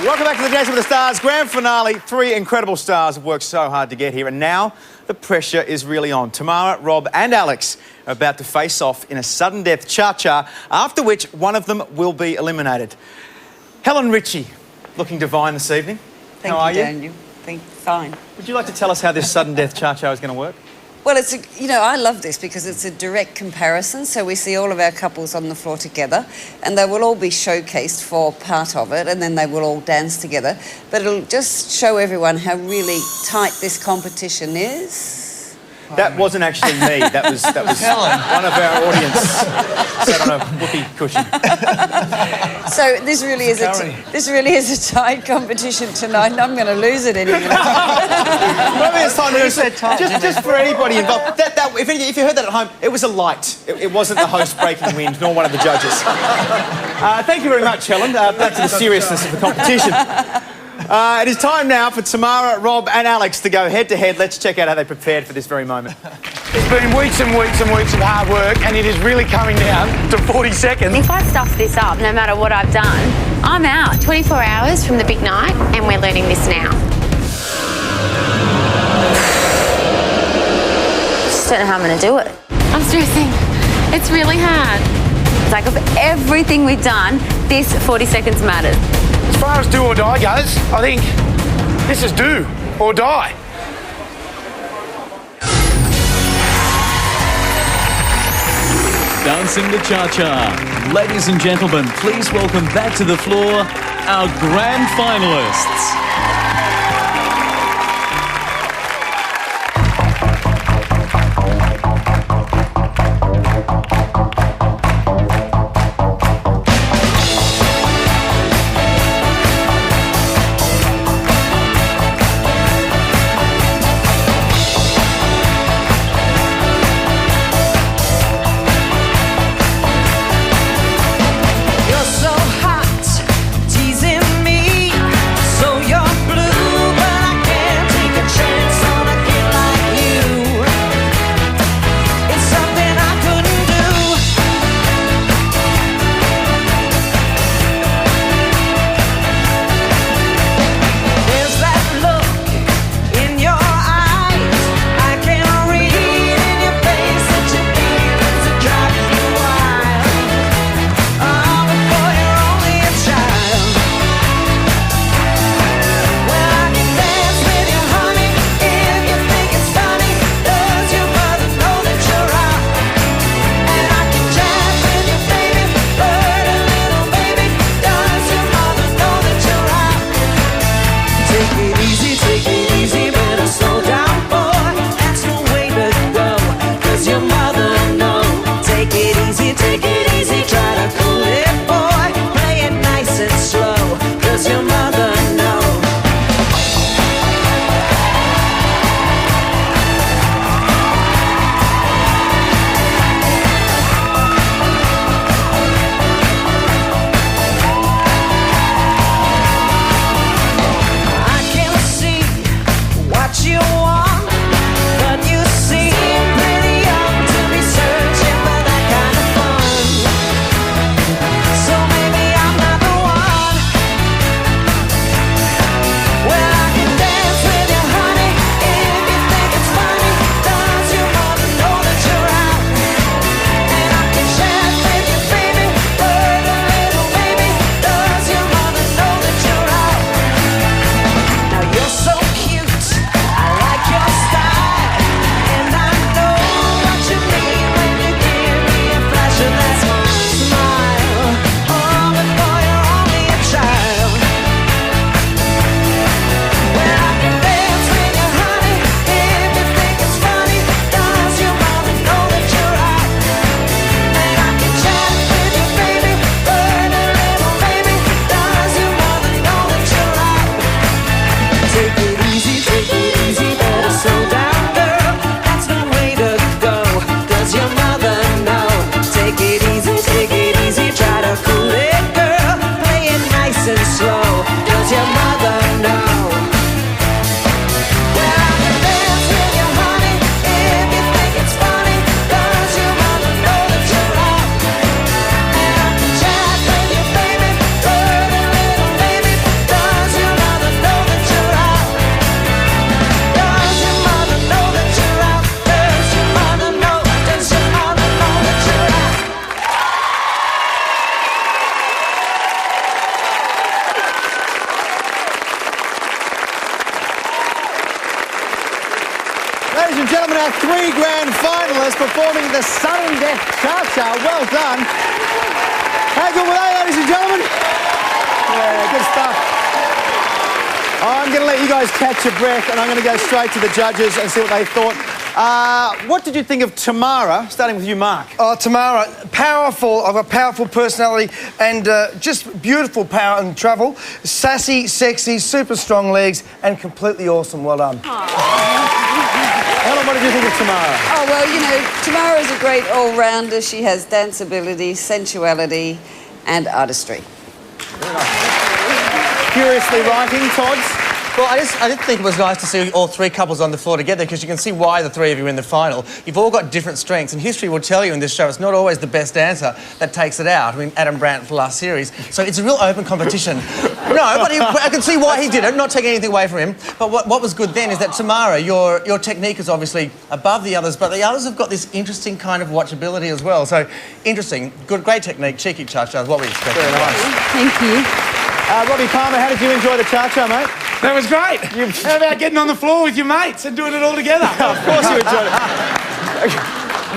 Welcome back to the Dancing with the Stars grand finale. 3 incredible stars have worked so hard to get here, and now the pressure is really on. Tamara, Rob and Alex are about to face off in a sudden death cha-cha, after which one of them will be eliminated. Helen Ritchie, looking divine this evening. Thank How are you? Daniel. Fine. Would you like to tell us how this sudden death cha-cha is going to work? Well, I love this because it's a direct comparison. So we see all of our couples on the floor together, and they will all be showcased for part of it, and then they will all dance together. But it'll just show everyone how really tight this competition is. That wasn't actually me. That was one of our audience sat on a whoopee cushion. So this really is a tight competition tonight, and I'm going to lose it anyway. Maybe it's time to just for anybody involved. If you heard that at home, it was a light. It wasn't the host breaking wind, nor one of the judges. Thank you very much, Helen. Back to the seriousness of the competition. It is time now for Tamara, Rob and Alex to go head-to-head. Let's check out how they prepared for this very moment. It's been weeks and weeks and weeks of hard work and it is really coming down to 40 seconds. If I stuff this up, no matter what I've done, I'm out. 24 hours from the big night, and we're learning this now. Just don't know how I'm going to do it. I'm stressing. It's really hard. It's like of everything we've done, this 40 seconds matters. As far as do or die goes, I think this is do or die. Dancing the cha-cha. Ladies and gentlemen, please welcome back to the floor our grand finalists. You're so hot, teasing me. So you're blue. gentlemen, our 3 grand finalists performing the Sudden Death Cha-Cha. Well done. How good were they, ladies and gentlemen? Yeah, good stuff. I'm going to let you guys catch your breath, and I'm going to go straight to the judges and see what they thought. What did you think of Tamara? Starting with you, Mark. Oh, Tamara, powerful, of a powerful personality and just beautiful power and travel. Sassy, sexy, super strong legs and completely awesome. Well done. Helen, what did you think of Tamara? Oh, well, you know, Tamara's a great all-rounder. She has danceability, sensuality and artistry. Curiously writing, Todd's. Well, I did think it was nice to see all 3 couples on the floor together because you can see why the 3 of you are in the final. You've all got different strengths, and history will tell you in this show it's not always the best dancer that takes it out. I mean, Adam Brandt for the last series. So it's a real open competition. No, but I can see why he did it, not taking anything away from him. But what was good then is that, Tamara, your technique is obviously above the others, but the others have got this interesting kind of watchability as well. So, interesting. Good, great technique. Cheeky cha-cha is what we expected. Very nice. Thank you. Robbie Palmer, how did you enjoy the cha-cha, mate? That was great. How about getting on the floor with your mates and doing it all together? Of course you enjoyed it.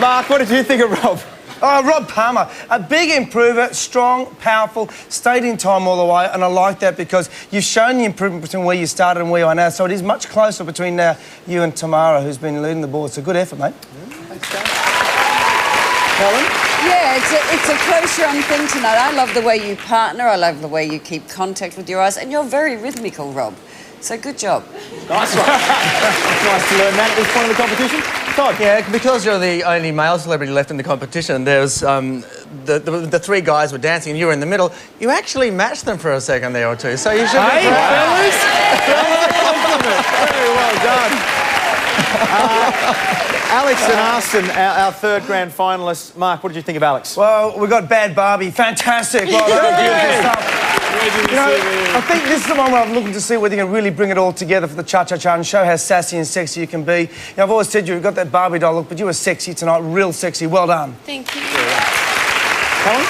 Mark, what did you think of Rob? Oh, Rob Palmer, a big improver, strong, powerful, stayed in time all the way, and I like that because you've shown the improvement between where you started and where you are now, so it is much closer between you and Tamara, who's been leading the board. So good effort, mate. Thanks, Dave. Helen? Yeah, it's a close run thing tonight. I love the way you partner. I love the way you keep contact with your eyes. And you're very rhythmical, Rob. So good job. Nice one. Nice to learn that at this point of the competition. Todd? Yeah, because you're the only male celebrity left in the competition, there's the 3 guys were dancing and you were in the middle. You actually matched them for a second there or two, so you should be proud. Compliment. Very well done. Alex and Arsene, our 3rd grand finalists. Mark, what did you think of Alex? Well, we got Bad Barbie. Fantastic. Well done. Beautiful stuff. You know, I think this is the one where I'm looking to see whether you can really bring it all together for the cha-cha-cha and show how sassy and sexy you can be. You know, I've always said you've got that Barbie doll look, but you were sexy tonight, real sexy. Well done. Thank you. Helen?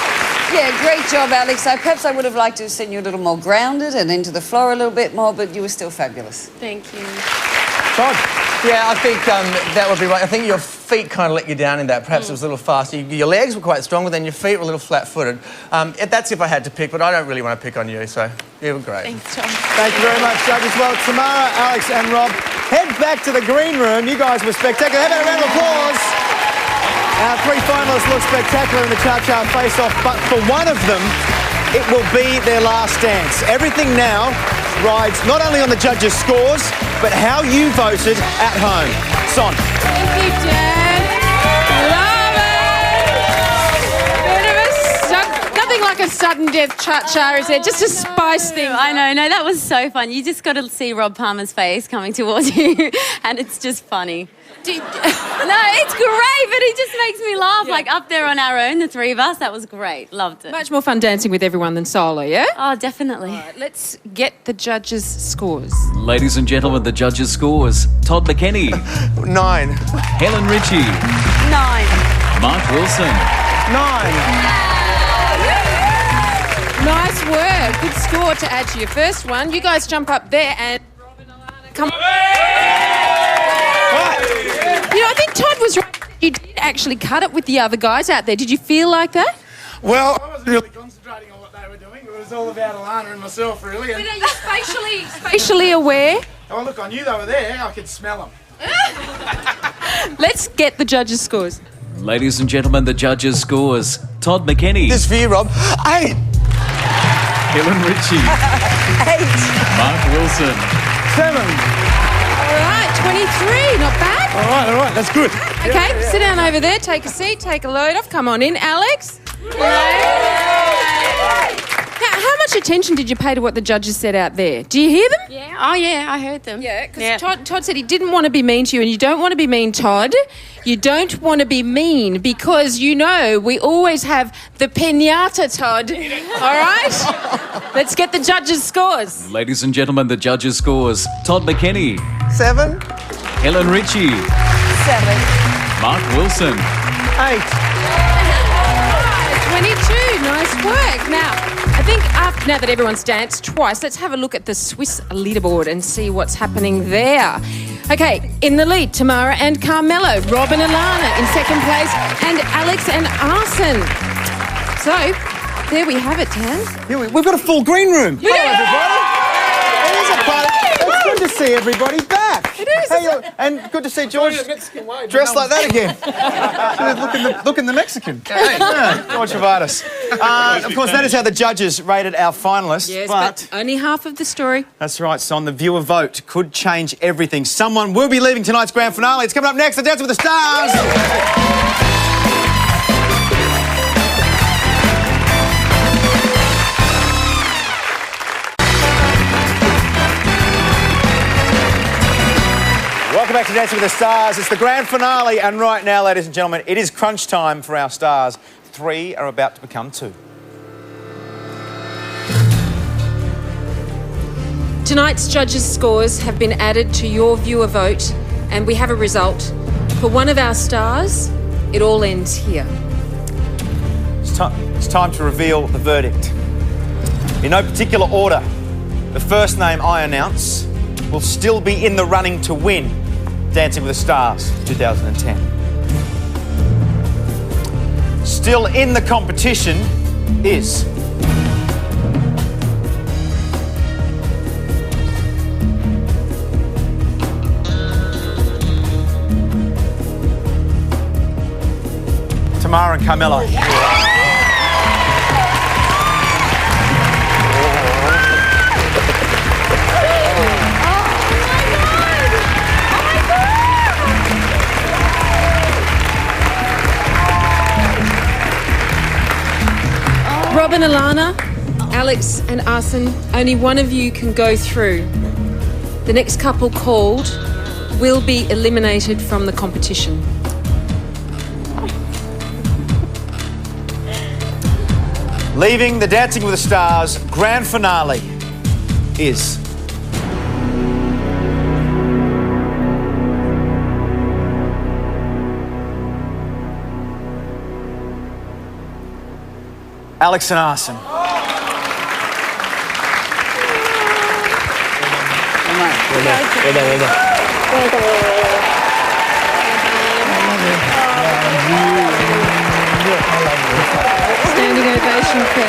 Yeah, great job, Alex. Perhaps I would have liked to have seen you a little more grounded and into the floor a little bit more, but you were still fabulous. Thank you. Todd? Yeah, I think that would be right. I think your feet kind of let you down in that. Perhaps it was a little fast. Your legs were quite strong, but then your feet were a little flat-footed. That's if I had to pick, but I don't really want to pick on you, so you were great. Thanks, Tom. Thank you very much, judges. Well, Tamara, Alex and Rob, head back to the green room. You guys were spectacular. Have a round of applause. Our 3 finalists look spectacular in the cha-cha face-off, but for one of them, it will be their last dance. Everything now rides not only on the judges' scores, but how you voted at home. Son. Thank you, Dad. Love it. Nothing like a sudden death cha-cha, is there? Just to spice things. I know, no, that was so fun. You just got to see Rob Palmer's face coming towards you, and it's just funny. No, it's great, but it just makes me laugh. Yeah. Like up there on our own, the 3 of us, that was great. Loved it. Much more fun dancing with everyone than solo, yeah? Oh, definitely. All right, let's get the judges' scores. Ladies and gentlemen, the judges' scores. Todd McKenny. 9. Helen Ritchie. 9. Mark Wilson. 9. Nice work. Good score to add to your first one. You guys jump up there and Rob and Alana, come on. You know, I think Todd was right. You did actually cut it with the other guys out there. Did you feel like that? Well, I wasn't really concentrating on what they were doing. It was all about Alana and myself, really. And... But are you spatially aware? Oh, look, I knew they were there. I could smell them. Let's get the judges' scores. Ladies and gentlemen, the judges' scores. Todd McKenny. This for you, Rob. 8. Helen Ritchie. 8. Mark Wilson. 7. All right, 23. Not bad. All right, that's good. Okay, sit down over there, take a seat, take a load off. Come on in, Alex. Now, how much attention did you pay to what the judges said out there? Do you hear them? Yeah. Oh, yeah, I heard them. Yeah, because Todd said he didn't want to be mean to you, and you don't want to be mean, Todd. You don't want to be mean because, you know, we always have the piñata, Todd. All right? Let's get the judges' scores. Ladies and gentlemen, the judges' scores. Todd McKenny. 7. Helen Ritchie. 7. Mark Wilson. 8. 22. Nice work. Now, I think now that everyone's danced twice, let's have a look at the Swiss leaderboard and see what's happening there. Okay, in the lead, Tamara and Carmelo, Rob and Alana in second place, and Alex and Arson. So, there we have it, Dan. Yeah, we've got a full green room. We do. Hello, everybody. It is a party. It's good to see everybody back. It is. And good to see George dressed like that again. looking the Mexican. Yeah, George Travadas. Of course, that is how the judges rated our finalists. Yes, but only half of the story. That's right, son. The viewer vote could change everything. Someone will be leaving tonight's grand finale. It's coming up next, The Dancing with the Stars. Welcome back to Dancing with the Stars. It's the grand finale, and right now, ladies and gentlemen, it is crunch time for our stars. 3 are about to become 2. Tonight's judges' scores have been added to your viewer vote, and we have a result. For one of our stars, it all ends here. It's time to reveal the verdict. In no particular order, the first name I announce will still be in the running to win Dancing with the Stars 2010. Still in the competition is Tamara and Carmelo. Rob and Alana, Alex and Arson, only one of you can go through. The next couple called will be eliminated from the competition. Leaving the Dancing with the Stars grand finale is Alex and Arson. Standing ovation for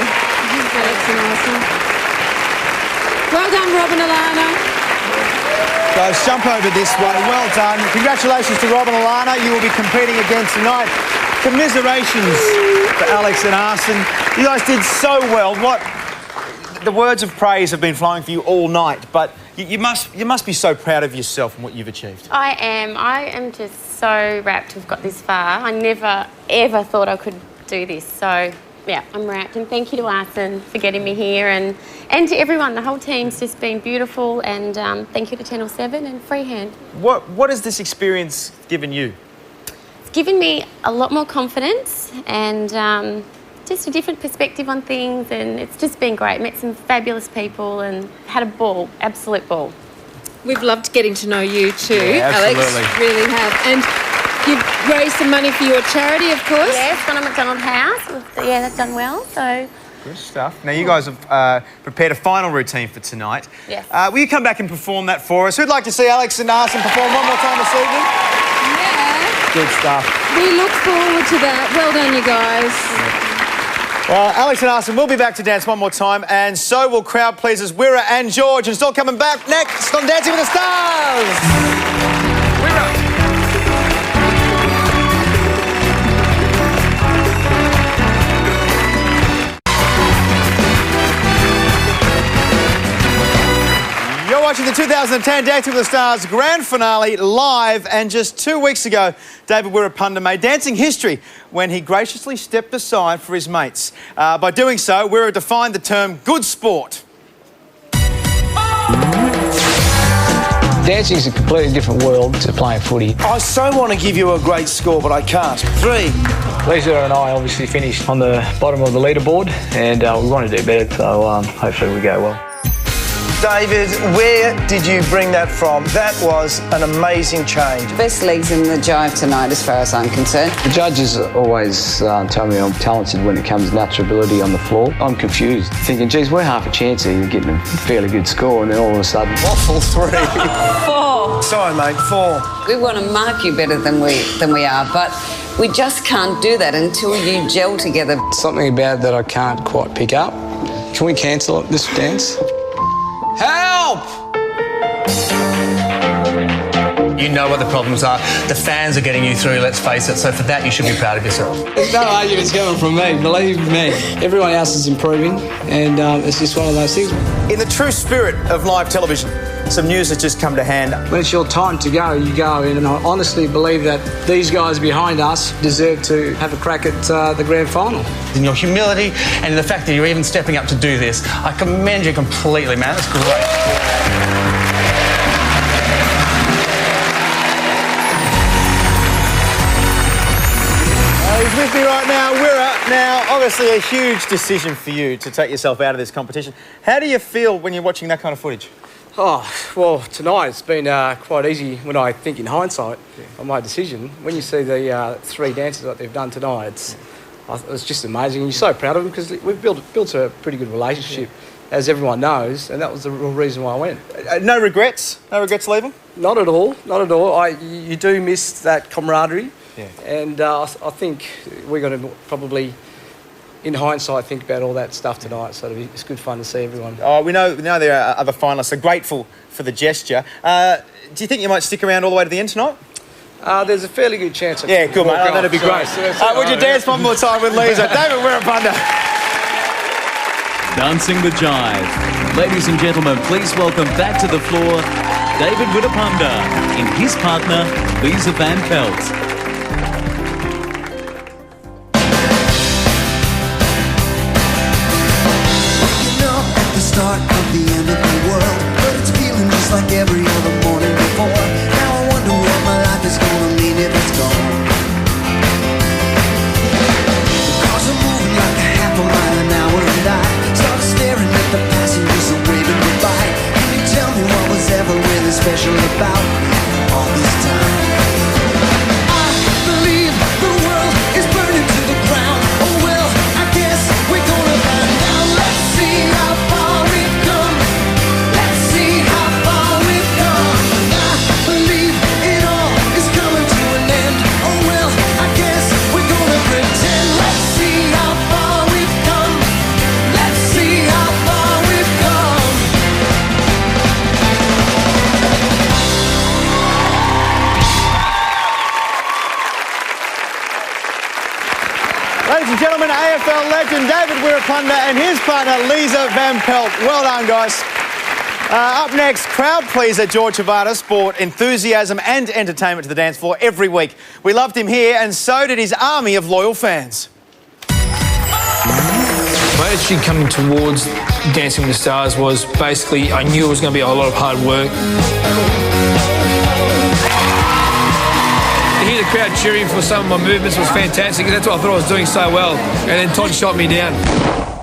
Alex and Arson. Well done, Rob and Alana. Guys, jump over this way. Well done. Congratulations to Rob and Alana. You will be competing again tonight. Commiserations for Alex and Arson. You guys did so well. The words of praise have been flowing for you all night, but you must be so proud of yourself and what you've achieved. I am just so rapt to have got this far. I never, ever thought I could do this. So, yeah, I'm rapt. And thank you to Arson for getting me here and to everyone. The whole team's just been beautiful. And thank you to Channel 7 and Freehand. What has this experience given you? It's given me a lot more confidence and just a different perspective on things, and it's just been great. Met some fabulous people and had a ball, absolute ball. We've loved getting to know you too, Yeah, Alex. absolutely. Really have. And you've raised some money for your charity, of course. Yes, gone to McDonald House. Yeah, that's done well, so... Good stuff. Now, you guys have prepared a final routine for tonight. Yes. Will you come back and perform that for us? Who'd like to see Alex and Arson perform one more time this evening? Yeah. Good stuff. We look forward to that. Well done, you guys. Well, Alex and Arson will be back to dance one more time, and so will crowd pleasers Wira and George. And it's all coming back next on Dancing with the Stars. Wira. You're watching the 2010 Dancing with the Stars grand finale live, and just 2 weeks ago, David Wirapunda made dancing history when he graciously stepped aside for his mates. By doing so, Wira defined the term good sport. Dancing is a completely different world to playing footy. I so want to give you a great score, but I can't. 3. Lisa and I obviously finished on the bottom of the leaderboard, and we want to do better, so hopefully we go well. David, where did you bring that from? That was an amazing change. Best legs in the jive tonight, as far as I'm concerned. The judges always tell me I'm talented when it comes to natural ability on the floor. I'm confused, thinking, geez, we're half a chance here. You're getting a fairly good score, and then all of a sudden... Waffle 3. 4. Sorry, mate, 4. We want to mark you better than we are, but we just can't do that until you gel together. Something about that I can't quite pick up. Can we cancel this dance? Help! You know what the problems are. The fans are getting you through, let's face it. So for that, you should be proud of yourself. There's no arguments coming from me, believe me. Everyone else is improving, and it's just one of those things. In the true spirit of live television, some news has just come to hand. When it's your time to go, you go in, and I honestly believe that these guys behind us deserve to have a crack at the grand final. In your humility and in the fact that you're even stepping up to do this, I commend you completely, man. That's great. He's with me right now, Wirra. Now, obviously a huge decision for you to take yourself out of this competition. How do you feel when you're watching that kind of footage? Oh, well, tonight it's been quite easy when I think in hindsight on my decision. When you see the 3 dances that they've done tonight, it's just amazing. And you're so proud of them because we've built a pretty good relationship, as everyone knows, and that was the real reason why I went. No regrets? No regrets leaving? Not at all, not at all. You do miss that camaraderie. Yeah. And I think we're going to probably, in hindsight, think about all that stuff tonight. So it's good fun to see everyone. Oh, we know there are other finalists. They're grateful for the gesture. Do you think you might stick around all the way to the end tonight? There's a fairly good chance. Yeah, good, mate. That'd be great. Would you dance one more time with Lisa? David Wirra. Dancing the Jive. Ladies and gentlemen, please welcome back to the floor David Wirra and his partner, Lisa Van Pelt. Start of the end of the world, but it's feeling just like every other morning before. Now I wonder what my life is gonna mean if it's gone. The cars are moving like a half a mile an hour, and I start staring at the passengers and waving goodbye. Can you tell me what was ever really special about all this time? I believe the world is burning to the ground. Oh well, I guess we're gonna find out. Let's see how far. Ladies and gentlemen, AFL legend David Wirra and his partner Lisa Van Pelt. Well done, guys. Up next, crowd pleaser George Travadas brought enthusiasm and entertainment to the dance floor every week. We loved him here, and so did his army of loyal fans. My attitude coming towards Dancing with the Stars was basically I knew it was going to be a lot of hard work. To hear the crowd cheering for some of my movements was fantastic, and that's what I thought I was doing so well. And then Todd shot me down.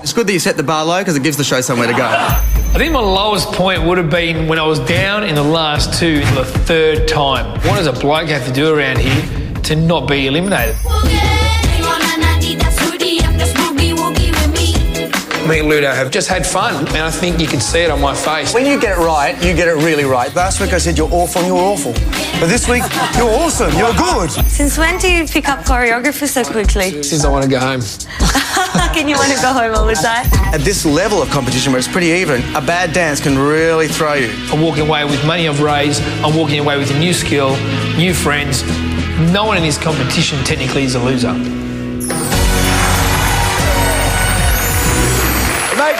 It's good that you set the bar low because it gives the show somewhere to go. I think my lowest point would have been when I was down in the last 2 for the 3rd time. What does a bloke have to do around here to not be eliminated? Me and Ludo have just had fun, and I think you can see it on my face. When you get it right, you get it really right. Last week I said you're awful and you were awful. But this week, you're awesome, you're good. Since when do you pick up choreography so quickly? Since I want to go home. Can you want to go home all the time? At this level of competition where it's pretty even, a bad dance can really throw you. I'm walking away with money I've raised, I'm walking away with a new skill, new friends. No one in this competition technically is a loser. Mate,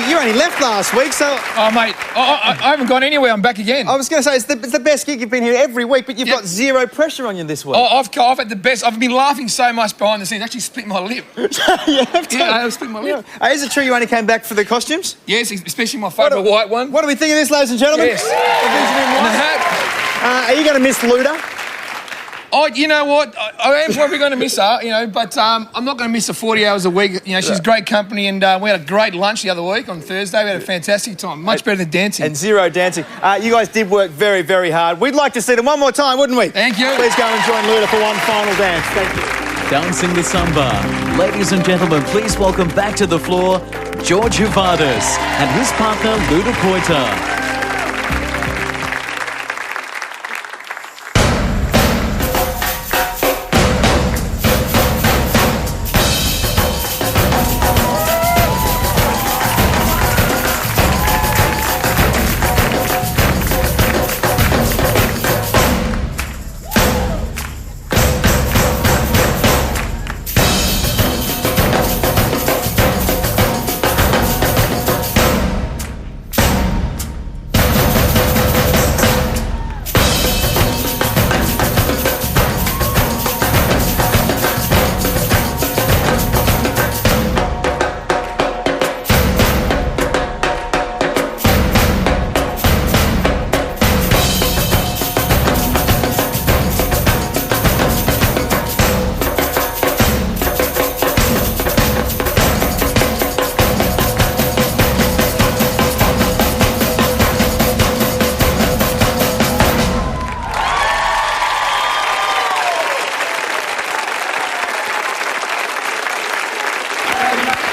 you only left last week, so... Oh, mate, I haven't gone anywhere. I'm back again. I was going to say, it's the best gig. You've been here every week, but you've got zero pressure on you this week. Oh, I've had the best. I've been laughing so much behind the scenes. I actually split my lip. I've split my lip. Is it true you only came back for the costumes? Yes, especially my favourite white one. What do we think of this, ladies and gentlemen? Yes. And the hat. Are you going to miss Luda? Oh, you know what? I am probably going to miss her, you know, but I'm not going to miss her 40 hours a week. You know, she's great company, and we had a great lunch the other week on Thursday. We had a fantastic time, much better than dancing. And zero dancing. You guys did work very, very hard. We'd like to see them one more time, wouldn't we? Thank you. Please go and join Luda for one final dance. Thank you. Dancing the samba. Ladies and gentlemen, please welcome back to the floor George Huvardis and his partner Luda Koita.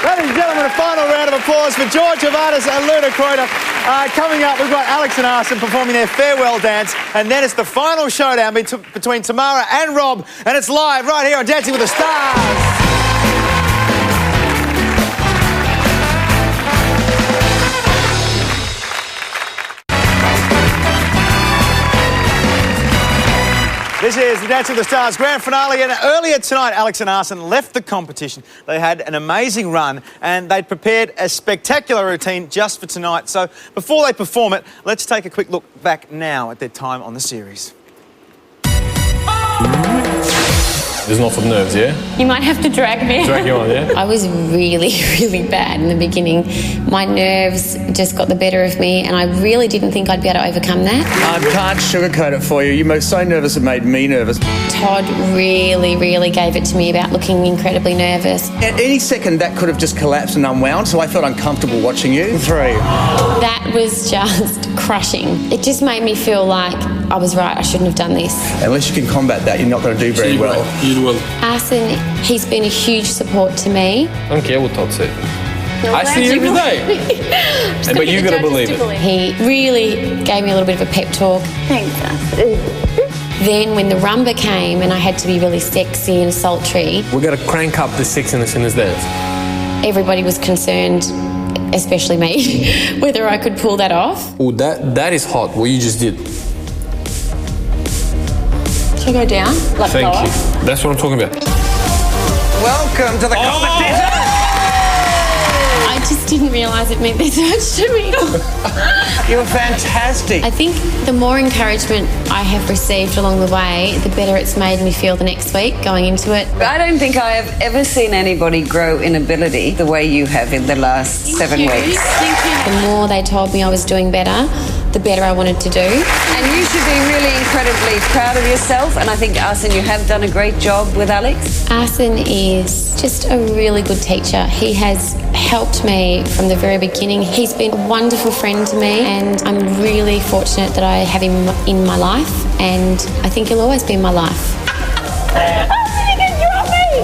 Ladies and gentlemen, a final round of applause for George Huvardis and Luda Koita. Coming up, we've got Alex and Arsene performing their farewell dance, and then it's the final showdown between Tamara and Rob, and it's live right here on Dancing with the Stars. This is the Dancing with the Stars grand finale, and earlier tonight, Alex and Arsene left the competition. They had an amazing run, and they'd prepared a spectacular routine just for tonight. So before they perform it, let's take a quick look back now at their time on the series. There's not for nerves, yeah? You might have to drag me. Drag you on, yeah? I was really, really bad in the beginning. My nerves just got the better of me, and I really didn't think I'd be able to overcome that. I can't sugarcoat it for you. You were so nervous it made me nervous. Todd really, really gave it to me about looking incredibly nervous. At any second, that could have just collapsed and unwound, so I felt uncomfortable watching you. 3. That was just crushing. It just made me feel like I was right, I shouldn't have done this. Unless you can combat that, you're not going to do very well. You will. Arsene, he's been a huge support to me. I don't care what Todd said. I see you every day. But you got to believe it. He really gave me a little bit of a pep talk. Thanks, Arsene. Then when the rumba came and I had to be really sexy and sultry, We've got to crank up the sexiness in this dance. everybody was concerned, especially me, whether I could pull that off. Oh, that is hot, what you just did. Should I go down? Like Thank go you. off? That's what I'm talking about. Welcome to the competition! I just didn't realise it meant this much to me. You're fantastic. I think the more encouragement I have received along the way, the better it's made me feel the next week going into it. I don't think I have ever seen anybody grow in ability the way you have in the last 7 weeks. Thank you. The more they told me I was doing better, the better I wanted to do. And you should be really incredibly proud of yourself, and I think, Arsene, you have done a great job with Alex. Arsene is just a really good teacher. He has helped me from the very beginning. He's been a wonderful friend to me, and I'm really fortunate that I have him in my life, and I think he'll always be in my life.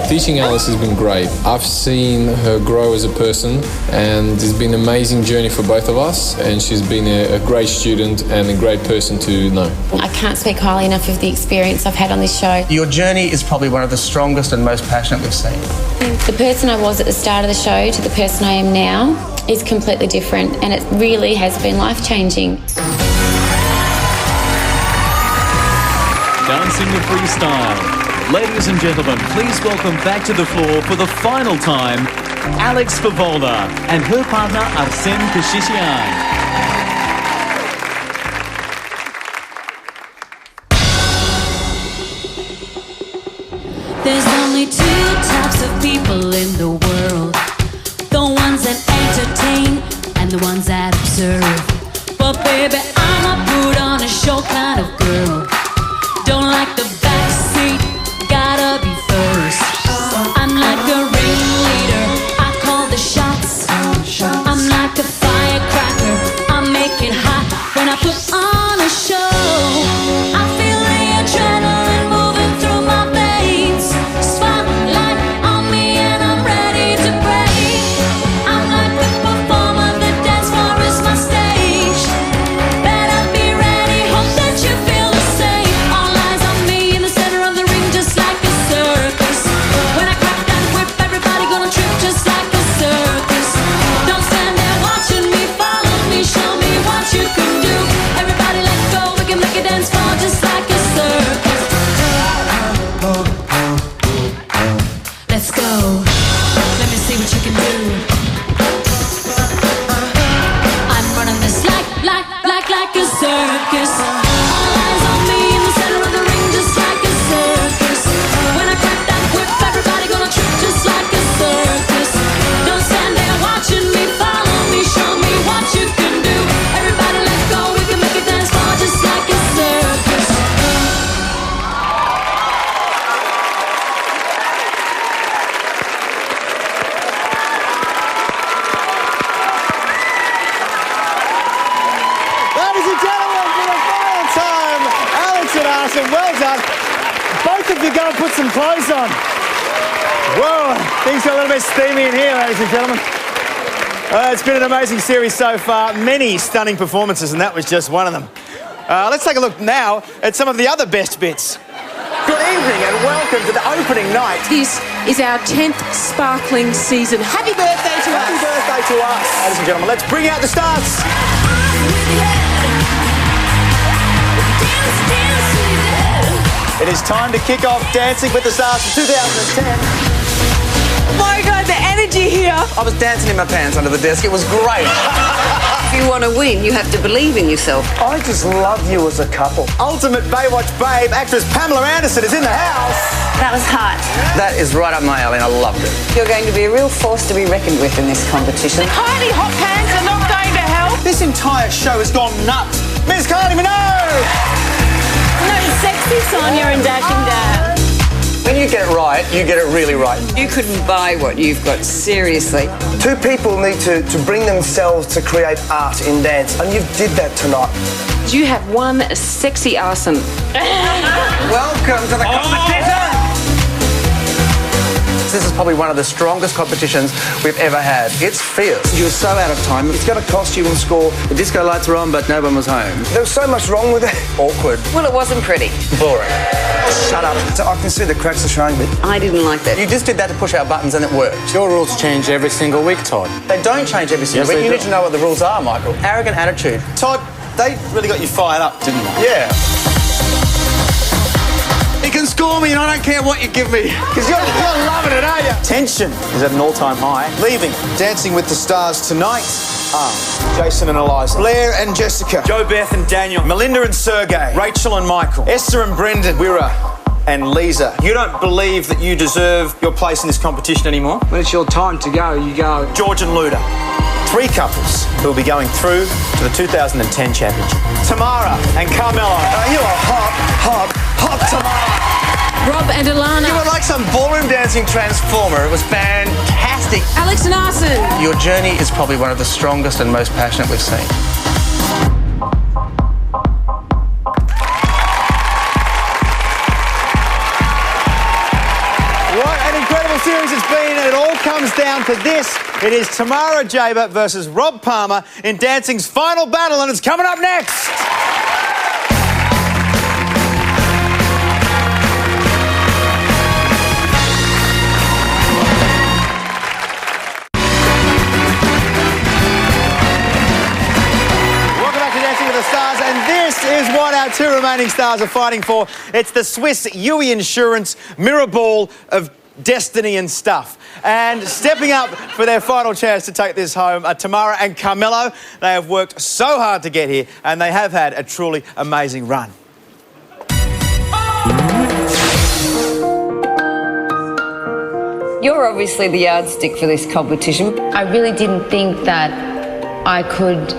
Teaching Alice has been great. I've seen her grow as a person, and it's been an amazing journey for both of us, and she's been a great student and a great person to know. I can't speak highly enough of the experience I've had on this show. Your journey is probably one of the strongest and most passionate we've seen. The person I was at the start of the show to the person I am now is completely different, and it really has been life-changing. Dancing the freestyle. Ladies and gentlemen, please welcome back to the floor for the final time, Alex Favola and her partner Arsene Kashishian. There's only 2 types of people in the world. The ones that entertain and the ones that observe. But baby, I'm a put on a show kind of girl. Don't like the backseat circus. All eyes on me in the center of the ring, just like a circus. When I crack that whip, everybody gonna trip just like a circus. Don't stand there watching me, follow me, show me what you can do. Everybody let go, we can make it dance floor just like a circus. Ladies and gentlemen, for the final time, Alex and Arson, well done. Both of you go and put some clothes on. Whoa, things are a little bit steamy in here, ladies and gentlemen. It's been an amazing series so far. Many stunning performances, and that was just one of them. Let's take a look now at some of the other best bits. Good evening and welcome to the opening night. This is our 10th sparkling season. Happy birthday to us. Happy birthday to us. Ladies and gentlemen, let's bring out the stars. It is time to kick off Dancing with the Stars for 2010. My God, the energy here. I was dancing in my pants under the desk. It was great. If you want to win, you have to believe in yourself. I just love you as a couple. Ultimate Baywatch babe, actress Pamela Anderson is in the house. That was hot. That is right up my alley and I loved it. You're going to be a real force to be reckoned with in this competition. Kylie hot pants are not going to help. This entire show has gone nuts. Miss Kylie Minogue! No, sexy Sonia and Dashing Dad. When you get it right, you get it really right. You couldn't buy what you've got, seriously. Two people need to bring themselves to create art in dance, and you did that tonight. You have one sexy arson. Welcome to the competition! This is probably one of the strongest competitions we've ever had. It's fierce. You were so out of time. It's going to cost you in score. The disco lights were on, but no one was home. There was so much wrong with it. Awkward. Well, it wasn't pretty. Boring. Shut up. So I can see the cracks are showing, but I didn't like that. You just did that to push our buttons and it worked. Your rules change every single week, Todd. They don't change every single week. You need to know what the rules are, Michael. Arrogant attitude. Todd, they really got you fired up, didn't they? Yeah. You can score me and I don't care what you give me. Because you're loving it, aren't you? Tension is at an all-time high. Leaving Dancing with the Stars tonight are Jason and Eliza, Blair and Jessica, Jo Beth and Daniel, Melinda and Sergey, Rachel and Michael, Esther and Brendan, Wira and Lisa. You don't believe that you deserve your place in this competition anymore? When it's your time to go, you go. George and Luda. Three couples who will be going through to the 2010 championship. Tamara and Carmelo. You are hot Tamara. Rob and Alana. You were like some ballroom dancing transformer. It was fantastic. Alex and Arson. Your journey is probably one of the strongest and most passionate we've seen. What an incredible series it's been, and it all comes down to this. It is Tamara Jaber versus Rob Palmer in dancing's final battle, and it's coming up next. Stars, and this is what our two remaining stars are fighting for. It's the Swiss UE Insurance Mirror Ball of Destiny and Stuff. And stepping up for their final chance to take this home are Tamara and Carmelo. They have worked so hard to get here, and they have had a truly amazing run. You're obviously the yardstick for this competition. I really didn't think that I could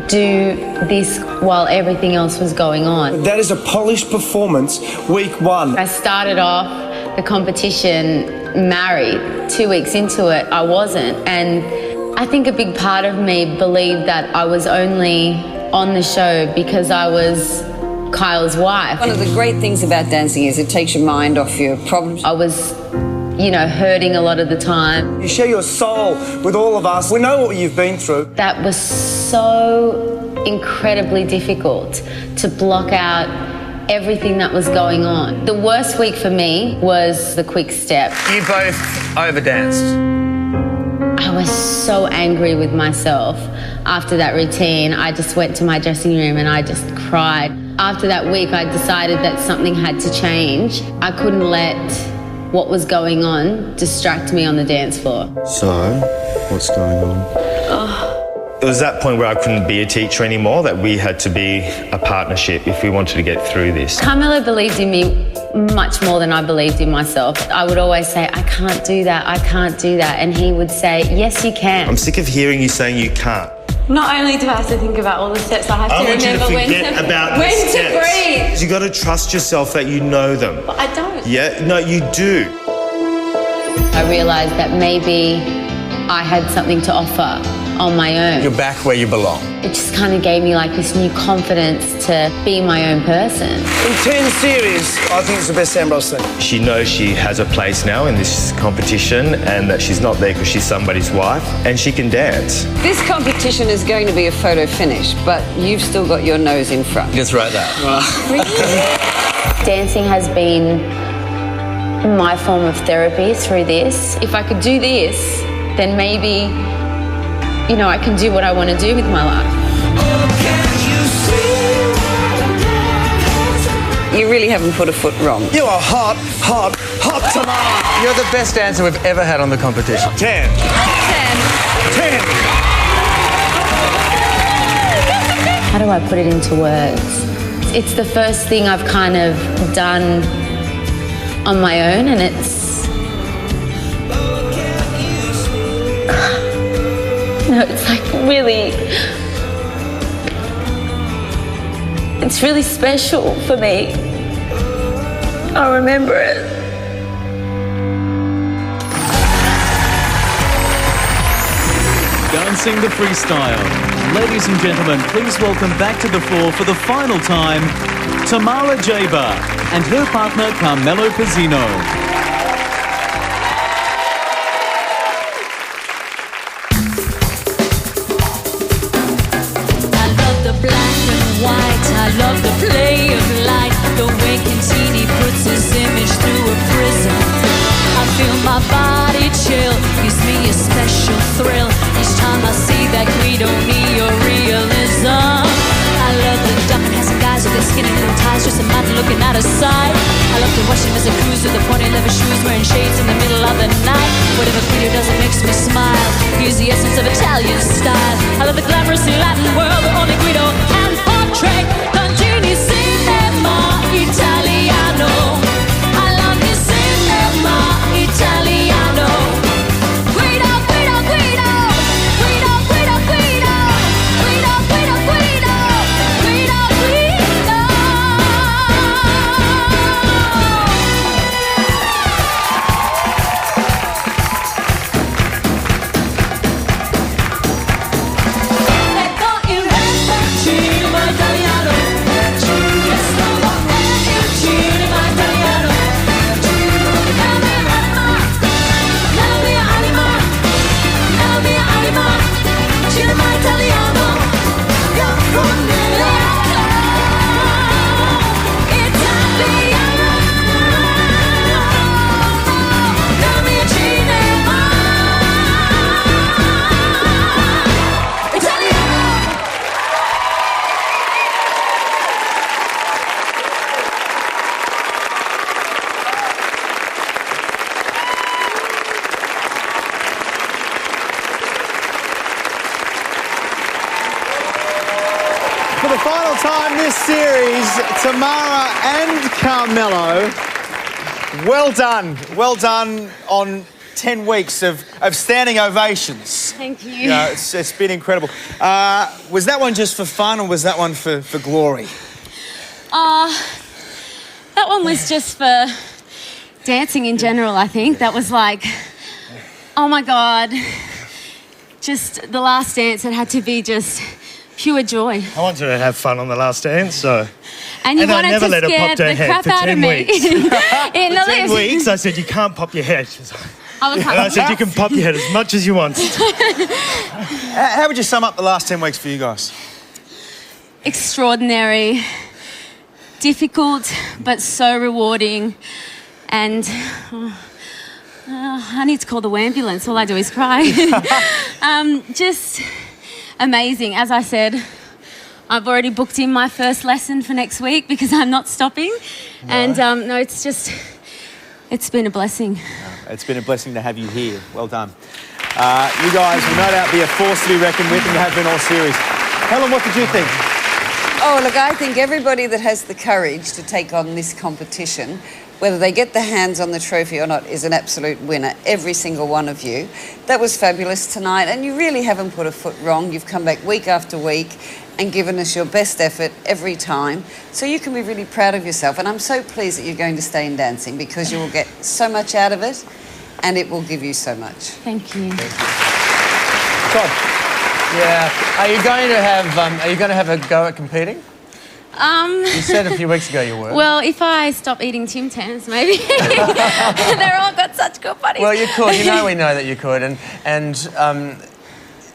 do this while everything else was going on. that is a polished performance, week one. I started off the competition married. 2 weeks into it, I wasn't. And I think a big part of me believed that I was only on the show because I was Kyle's wife. One of the great things about dancing is it takes your mind off your problems. I was, hurting a lot of the time. You share your soul with all of us. We know what you've been through. That was so incredibly difficult to block out everything that was going on. The worst week for me was the quick step. You both overdanced. I was so angry with myself after that routine. I just went to my dressing room and I just cried. After that week, I decided that something had to change. I couldn't let what was going on distract me on the dance floor. So, what's going on? It was that point where I couldn't be a teacher anymore, that we had to be a partnership if we wanted to get through this. Carmelo believed in me much more than I believed in myself. I would always say, I can't do that, I can't do that. And he would say, yes, you can. I'm sick of hearing you saying you can't. Not only do I have to think about all the steps, I have to remember when to breathe. You got to trust yourself that you know them. But I don't. Yeah, no, you do. I realised that maybe I had something to offer on my own. You're back where you belong. It just kind of gave me like this new confidence to be my own person. In 10 series, I think it's the best Samba I've seen. She knows she has a place now in this competition and that she's not there because she's somebody's wife, and she can dance. This competition is going to be a photo finish, but you've still got your nose in front. Just right there. Dancing has been my form of therapy through this. If I could do this, then maybe, you know, I can do what I want to do with my life. You really haven't put a foot wrong. You are hot, hot, hot Tamara. You're the best dancer we've ever had on the competition. 10. 10. How do I put it into words? It's the first thing I've kind of done on my own, and it's... No, it's like really... It's really special for me. I remember it. Dancing the freestyle. Ladies and gentlemen, please welcome back to the floor for the final time, Tamara Jaber and her partner Carmelo Pizzino. I love the play of light, the way Cantini puts his image through a prism. I feel my body chill, gives me a special thrill each time I see that Guido neorealism. I love the duck and handsome guys with their skinny little ties, just imagine looking out of sight. I love to watch him as a cruise with the pointy leather shoes, wearing shades in the middle of the night. Whatever Guido does, it makes me smile. He's the essence of Italian style. I love the glamorous Latin world, but only Guido and portrait. Cantini cinema italiano. I love his cinema italiano. Guido, Guido, Guido. Guido, Guido, Guido. Guido, Guido, Guido. Guido, Guido. Ecco il re cinema italiano. Questo è il cinema italiano. La mia anima, la mia anima, cinema italiano. Bianco e nero, italiano. La mia cinema italiano. For the final time this series, Tamara and Carmelo, well done. Well done on 10 weeks of standing ovations. Thank you. Yeah, it's been incredible. Was that one just for fun, or was that one for glory? That one was just for dancing in general, I think. That was like, oh my God, just the last dance, it had to be just pure joy. I wanted to have fun on the last dance, so... And you I wanted never to let her scare pop her the head crap for out 10 of me. weeks. In For the 10 lift. weeks, I said, you can't pop your head. She's like, I was and I said, you can pop your head as much as you want. How would you sum up the last 10 weeks for you guys? Extraordinary, difficult, but so rewarding. And I need to call the ambulance. All I do is cry. Just amazing. As I said, I've already booked in my first lesson for next week because I'm not stopping. No. And no, it's been a blessing. It's been a blessing to have you here. Well done. You guys will no doubt be a force to be reckoned with, and you have been all series. Helen, what did you think? Oh, look, I think everybody that has the courage to take on this competition, whether they get their hands on the trophy or not, is an absolute winner. Every single one of you. That was fabulous tonight, and you really haven't put a foot wrong. You've come back week after week and given us your best effort every time. So you can be really proud of yourself. And I'm so pleased that you're going to stay in dancing, because you will get so much out of it and it will give you so much. Thank you. Todd. Yeah. Are you going to have a go at competing? You said a few weeks ago you were. Well, if I stop eating Tim Tams, maybe. They're all got such good bodies. Well, you could. You know, we know that you could, and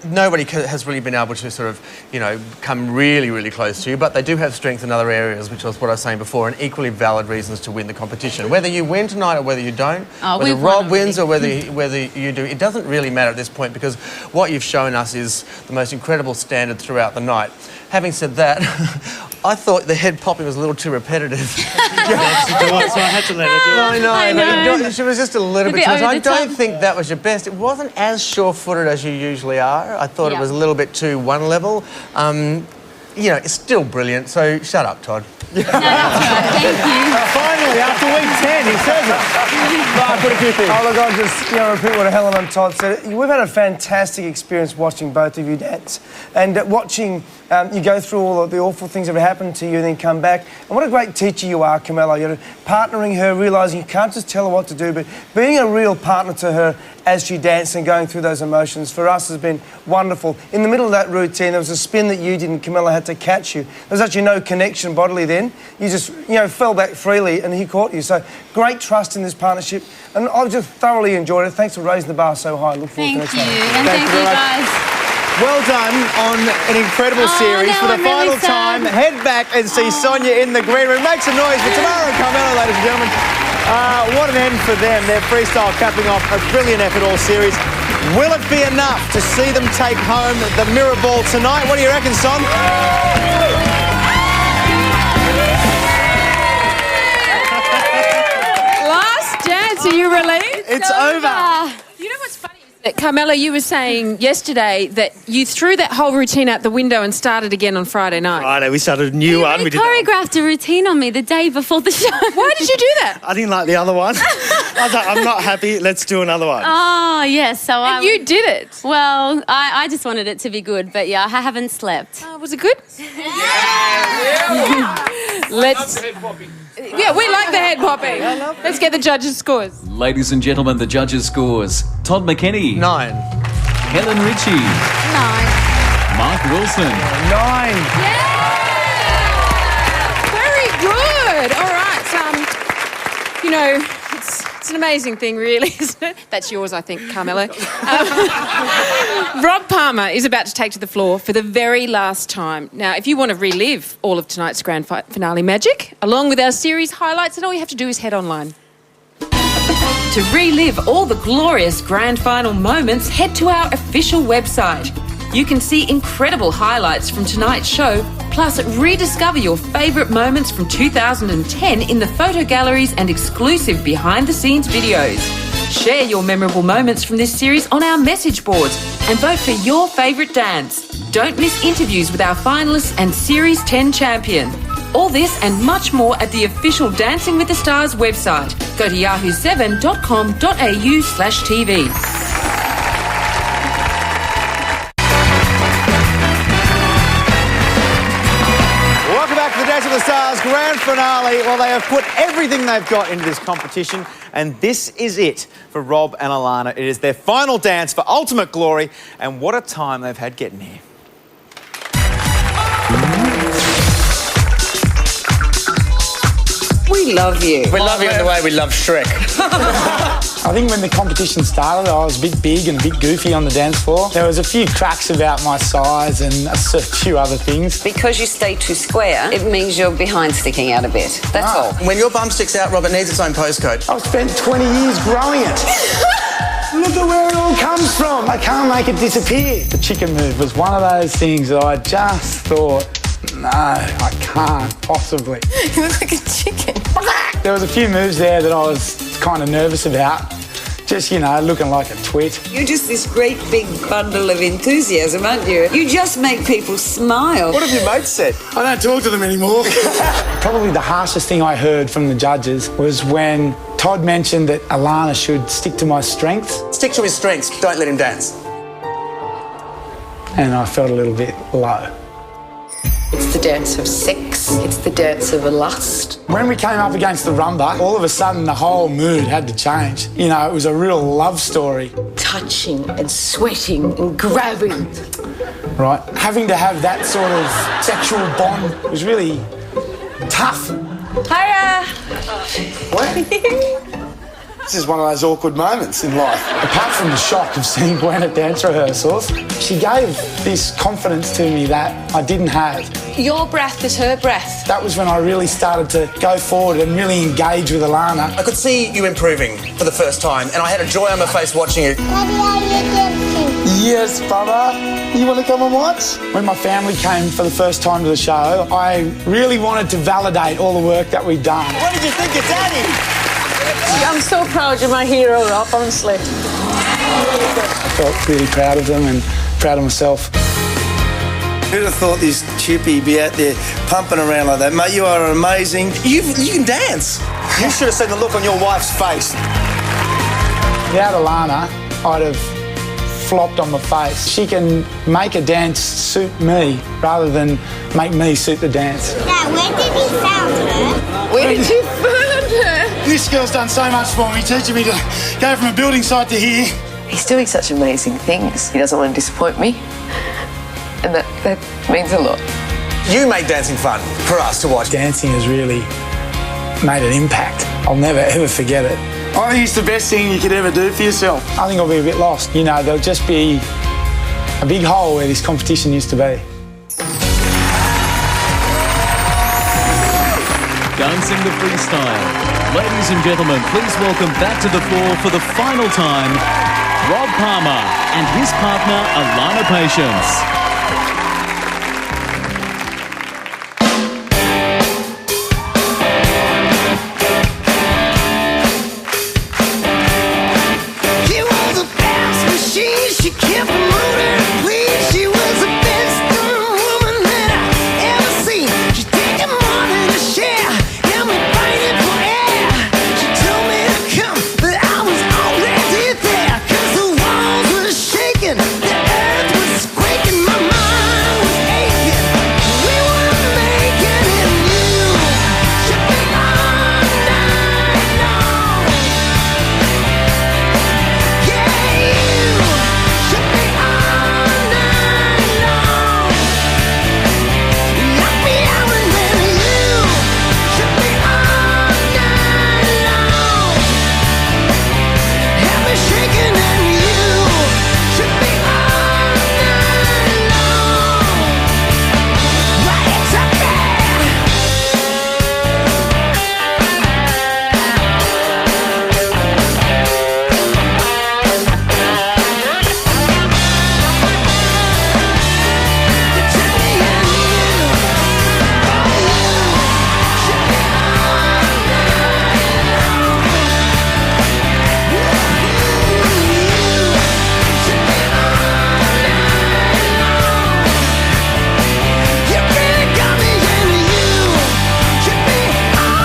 nobody has really been able to sort of, you know, come really, really close to you, but they do have strength in other areas, which was what I was saying before, and equally valid reasons to win the competition. Whether you win tonight or whether you don't, whether Rob wins or whether you do, it doesn't really matter at this point, because what you've shown us is the most incredible standard throughout the night. Having said that, I thought the head popping was a little too repetitive. So I had to let her do it. I know. She was just a little bit too much. I don't think that was your best. It wasn't as sure-footed as you usually are. I thought it was a little bit too one level. You know, it's still brilliant, so shut up, Todd. No, that's right. Thank you. Finally, after week 10, he says it. Mark, what did you think? Oh, look, I'll just repeat what Helen and Todd said. We've had a fantastic experience watching both of you dance, and watching you go through all of the awful things that have happened to you and then come back. And what a great teacher you are, Camilla. You're partnering her, realising you can't just tell her what to do, but being a real partner to her as she danced and going through those emotions for us has been wonderful. In the middle of that routine, there was a spin that you did and Camilla had to catch you. There was actually no connection bodily then. You just, you know, fell back freely and he caught you. So great trust in this partnership, and I've just thoroughly enjoyed it. Thanks for raising the bar so high. Look forward to next time. And thank you guys. Well done on an incredible series. For the final time, head back and see Sonia in the green room. Make some noise for Tamara and Carmelo, ladies and gentlemen. What an end for them. Their freestyle capping off a brilliant effort all series. Will it be enough to see them take home the mirror ball tonight? What do you reckon, Son? Last dance, are you relieved? It's over. You know what's funny? That Carmelo, you were saying yesterday that you threw that whole routine out the window and started again on Friday night. Friday, we started a new one. You choreographed a routine on me the day before the show. Why did you do that? I didn't like the other one. I was like, I'm not happy, let's do another one. Oh, yes. So you did it. Well, I just wanted it to be good, but yeah, I haven't slept. Was it good? Let's... Yeah, we like the head popping. Let's get the judges' scores. Ladies and gentlemen, the judges' scores. Todd McKenny. 9. Helen Ritchie. 9. Mark Wilson. 9. Very good. All right. You know, it's an amazing thing, really, isn't it? That's yours, I think, Carmelo. Rob Palmer is about to take to the floor for the very last time. Now, if you want to relive all of tonight's grand finale magic, along with our series highlights, then all you have to do is head online. To relive all the glorious grand final moments, head to our official website. You can see incredible highlights from tonight's show, plus rediscover your favourite moments from 2010 in the photo galleries and exclusive behind-the-scenes videos. Share your memorable moments from this series on our message boards and vote for your favourite dance. Don't miss interviews with our finalists and Series 10 champion. All this and much more at the official Dancing with the Stars website. Go to yahoo7.com.au/TV. Welcome back to the Dancing with the Stars grand finale. Well, they have put everything they've got into this competition, and this is it for Rob and Alana. It is their final dance for ultimate glory, and what a time they've had getting here. We love you. We love you in the way we love Shrek. I think when the competition started, I was a bit big and a bit goofy on the dance floor. There was a few cracks about my size and a few other things. Because you stay too square, it means your behind sticking out a bit. That's all. When your bum sticks out, Rob, it needs its own postcode. I've spent 20 years growing it. Look at where it all comes from. I can't make it disappear. The chicken move was one of those things that I just thought, no, I can't possibly. You look like a chicken. There was a few moves there that I was kind of nervous about. just, you know, looking like a twit. You're just this great big bundle of enthusiasm, aren't you? You just make people smile. What have your mates said? I don't talk to them anymore. Probably the harshest thing I heard from the judges was when Todd mentioned that Alana should stick to my strengths. Stick to his strengths, don't let him dance. And I felt a little bit low. It's the dance of sex. It's the dance of lust. When we came up against the rumba, all of a sudden the whole mood had to change. You know, it was a real love story. Touching and sweating and grabbing. Right? Having to have that sort of sexual bond was really tough. Hiya! This is one of those awkward moments in life. Apart from the shock of seeing Gwen at dance rehearsals, she gave this confidence to me that I didn't have. Your breath is her breath. That was when I really started to go forward and really engage with Alana. I could see you improving for the first time, and I had a joy on my face watching it. Daddy, are you dancing? Yes, Bubba. You want to come and watch? When my family came for the first time to the show, I really wanted to validate all the work that we'd done. What did you think of Daddy? I'm so proud you're my hero, Rob, honestly. I felt really proud of them and proud of myself. Who'd have thought this chippy be out there pumping around like that? Mate, you are amazing. You can dance. You should have seen the look on your wife's face. Without Alana, I'd have flopped on my face. She can make a dance suit me rather than make me suit the dance. Dad, where did he found her? Where did you find her? This girl's done so much for me, teaching me to go from a building site to here. He's doing such amazing things. He doesn't want to disappoint me. And that means a lot. You make dancing fun for us to watch. Dancing has really made an impact. I'll never, ever forget it. I think it's the best thing you could ever do for yourself. I think I'll be a bit lost. You know, there'll just be a big hole where this competition used to be. Dancing the freestyle. Ladies and gentlemen, please welcome back to the floor for the final time, Rob Palmer and his partner, Alana Patience. She was a fast machine. She kept moving, please. She was the best woman that I ever seen. She taking more than a share. Held me fighting for air. She told me to come, but I was already there. 'Cause the walls were shaking, the earth was quaking, my mind was aching. We were making it new. Should be all night long. Yeah, you should be all night long. Knock me out and then you should be all night long. Have me shaking and you should be all night long. Right up there. You really got me and you should be all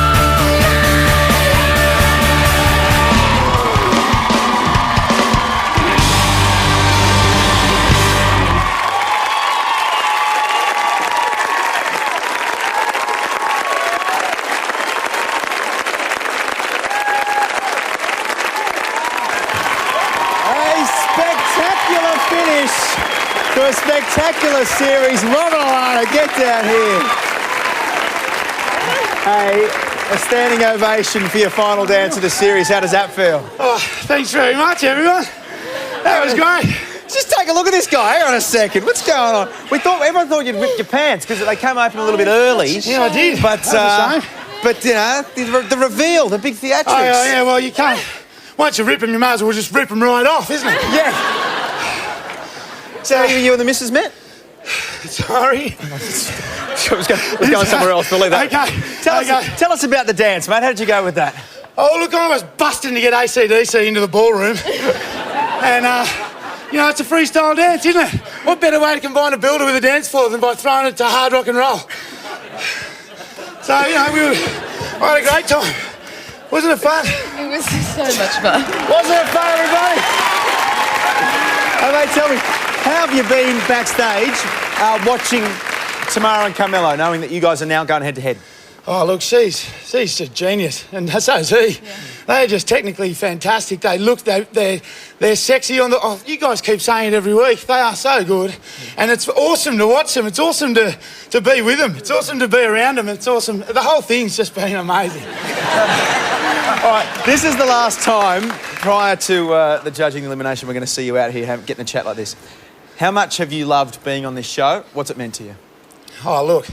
A spectacular finish to a spectacular series. Rob and Alana, get down here. Hey, a standing ovation for your final dance of the series. How does that feel? Oh, thanks very much, everyone. That was great. Just take a look at this guy. Hang on a second. What's going on? Everyone thought you'd ripped your pants because they came open a little bit early. Yeah, I did. But, That's a shame. but you know, the reveal, the big theatrics. Oh, yeah, well, you can't. Once you rip them, you might as well just rip them right off, isn't it? Yeah. So you and the missus met? Sorry. I was going somewhere else. We'll leave that. Okay. Tell us about the dance, mate. How did you go with that? Oh, look, I was busting to get AC/DC into the ballroom. And, you know, it's a freestyle dance, isn't it? What better way to combine a builder with a dance floor than by throwing it to hard rock and roll? So, you know, I had a great time. Wasn't it fun? It was so much fun. Wasn't it fun, everybody? Oh, mate, tell me, how have you been backstage watching Tamara and Carmelo, knowing that you guys are now going head-to-head? Oh, look, she's just a genius, and so is he. Yeah. They're just technically fantastic. They look, they're sexy on the... Oh, you guys keep saying it every week. They are so good, and it's awesome to watch them. It's awesome to be with them. It's awesome to be around them. It's awesome. The whole thing's just been amazing. All right, this is the last time prior to the judging elimination we're going to see you out here getting a chat like this. How much have you loved being on this show? What's it meant to you? Oh, look,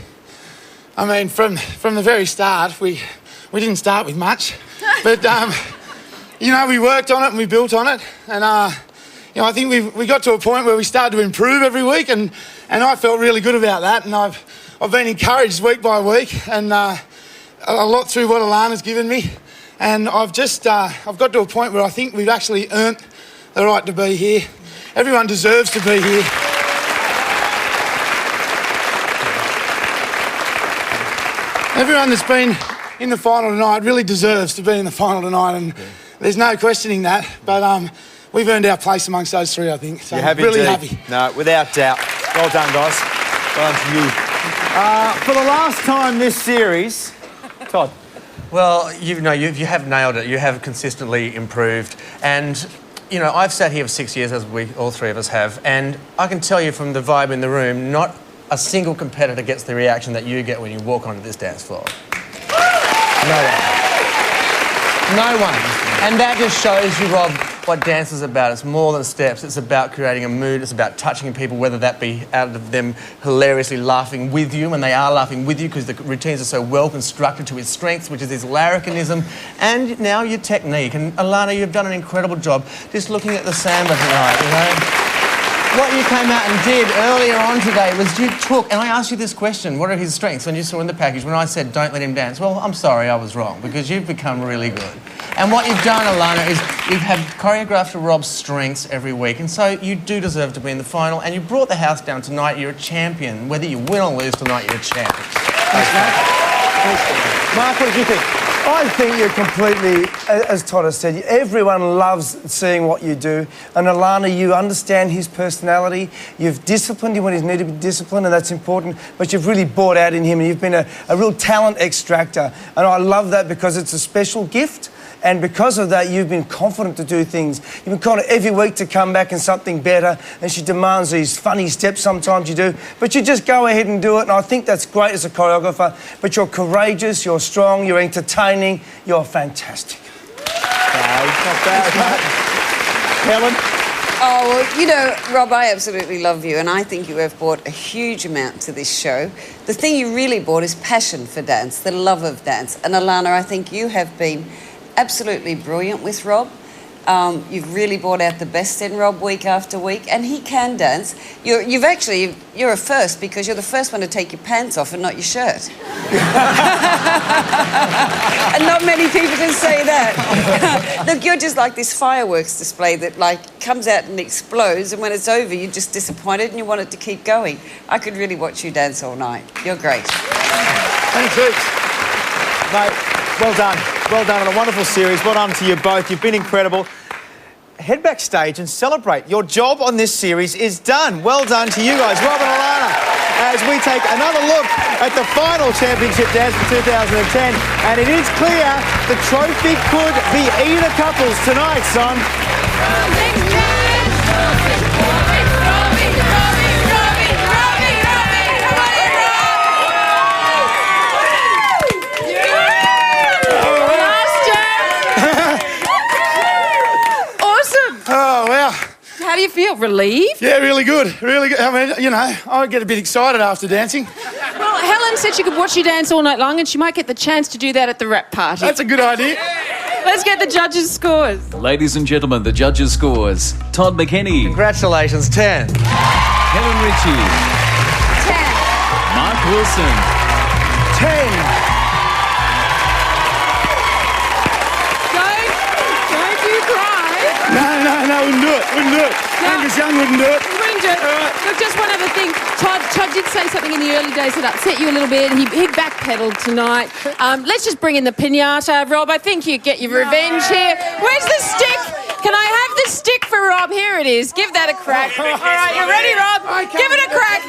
I mean, from the very start, we didn't start with much, but, you know, we worked on it and we built on it, and, you know, I think we got to a point where we started to improve every week, and I felt really good about that, and I've been encouraged week by week, and a lot through what Alana's given me, and I've got to a point where I think we've actually earned the right to be here. Everyone deserves to be here. Everyone that's been in the final tonight really deserves to be in the final tonight, and there's no questioning that. But we've earned our place amongst those three, I think. So you have really indeed. happy. No, without doubt. Well done, guys. Well done to you. For the last time this series, Todd. Well, you have nailed it. You have consistently improved, and you know I've sat here for 6 years, as we all three of us have, and I can tell you from the vibe in the room, not a single competitor gets the reaction that you get when you walk onto this dance floor. No one. No one. And that just shows you, Rob, what dance is about. It's more than steps. It's about creating a mood. It's about touching people, whether that be out of them hilariously laughing with you, and they are laughing with you because the routines are so well constructed to its strengths, which is his larrikinism, and now your technique. And Alana, you've done an incredible job just looking at the samba tonight, you know. What you came out and did earlier on today was you took, and I asked you this question, what are his strengths? When you saw in the package, when I said, don't let him dance, well, I'm sorry, I was wrong, because you've become really good. And what you've done, Alana, is you've had choreographed to Rob's strengths every week, and so you do deserve to be in the final, and you brought the house down tonight. You're a champion. Whether you win or lose tonight, you're a champion. Thanks, Mark. Mark, what did you think? I think you're completely, as Todd has said, everyone loves seeing what you do. And Alana, you understand his personality. You've disciplined him when he's needed to be disciplined, and that's important. But you've really brought out in him, and you've been a real talent extractor. And I love that because it's a special gift. And because of that, you've been confident to do things. You've been confident every week to come back and something better. And she demands these funny steps sometimes you do. But you just go ahead and do it. And I think that's great as a choreographer. But you're courageous, you're strong, you're entertaining, you're fantastic. Not bad. Helen? Oh, well, you know, Rob, I absolutely love you, and I think you have brought a huge amount to this show. The thing you really brought is passion for dance, the love of dance. And Alana, I think you have been absolutely brilliant with Rob. You've really brought out the best in Rob week after week, and he can dance. You're a first because you're the first one to take your pants off and not your shirt. And not many people can say that. Look, you're just like this fireworks display that like comes out and explodes, and when it's over, you're just disappointed and you want it to keep going. I could really watch you dance all night. You're great. Thank you. Mate, well done. Well done on a wonderful series. Well done to you both. You've been incredible. Head backstage and celebrate. Your job on this series is done. Well done to you guys, Rob and Alana, as we take another look at the final championship dance for 2010. And it is clear the trophy could be either couples tonight, son. Oh, wow. How do you feel? Relieved? Yeah, really good. Really good. I mean, you know, I get a bit excited after dancing. Well, Helen said she could watch you dance all night long, and she might get the chance to do that at the wrap party. That's a good idea. Let's get the judges' scores. Ladies and gentlemen, the judges' scores. Todd McKenny. Congratulations, 10. Helen Ritchie. 10. Mark Wilson. 10. I wouldn't do it. Wouldn't do it. Angus Young wouldn't do it. You wouldn't do it. Look, just one other thing. Todd did say something in the early days that upset you a little bit. He backpedaled tonight. Let's just bring in the pinata. Rob, I think you get your revenge here. Where's the stick? Can I have the stick for Rob? Here it is. Give that a crack. All right, you ready, Rob? Give it a crack.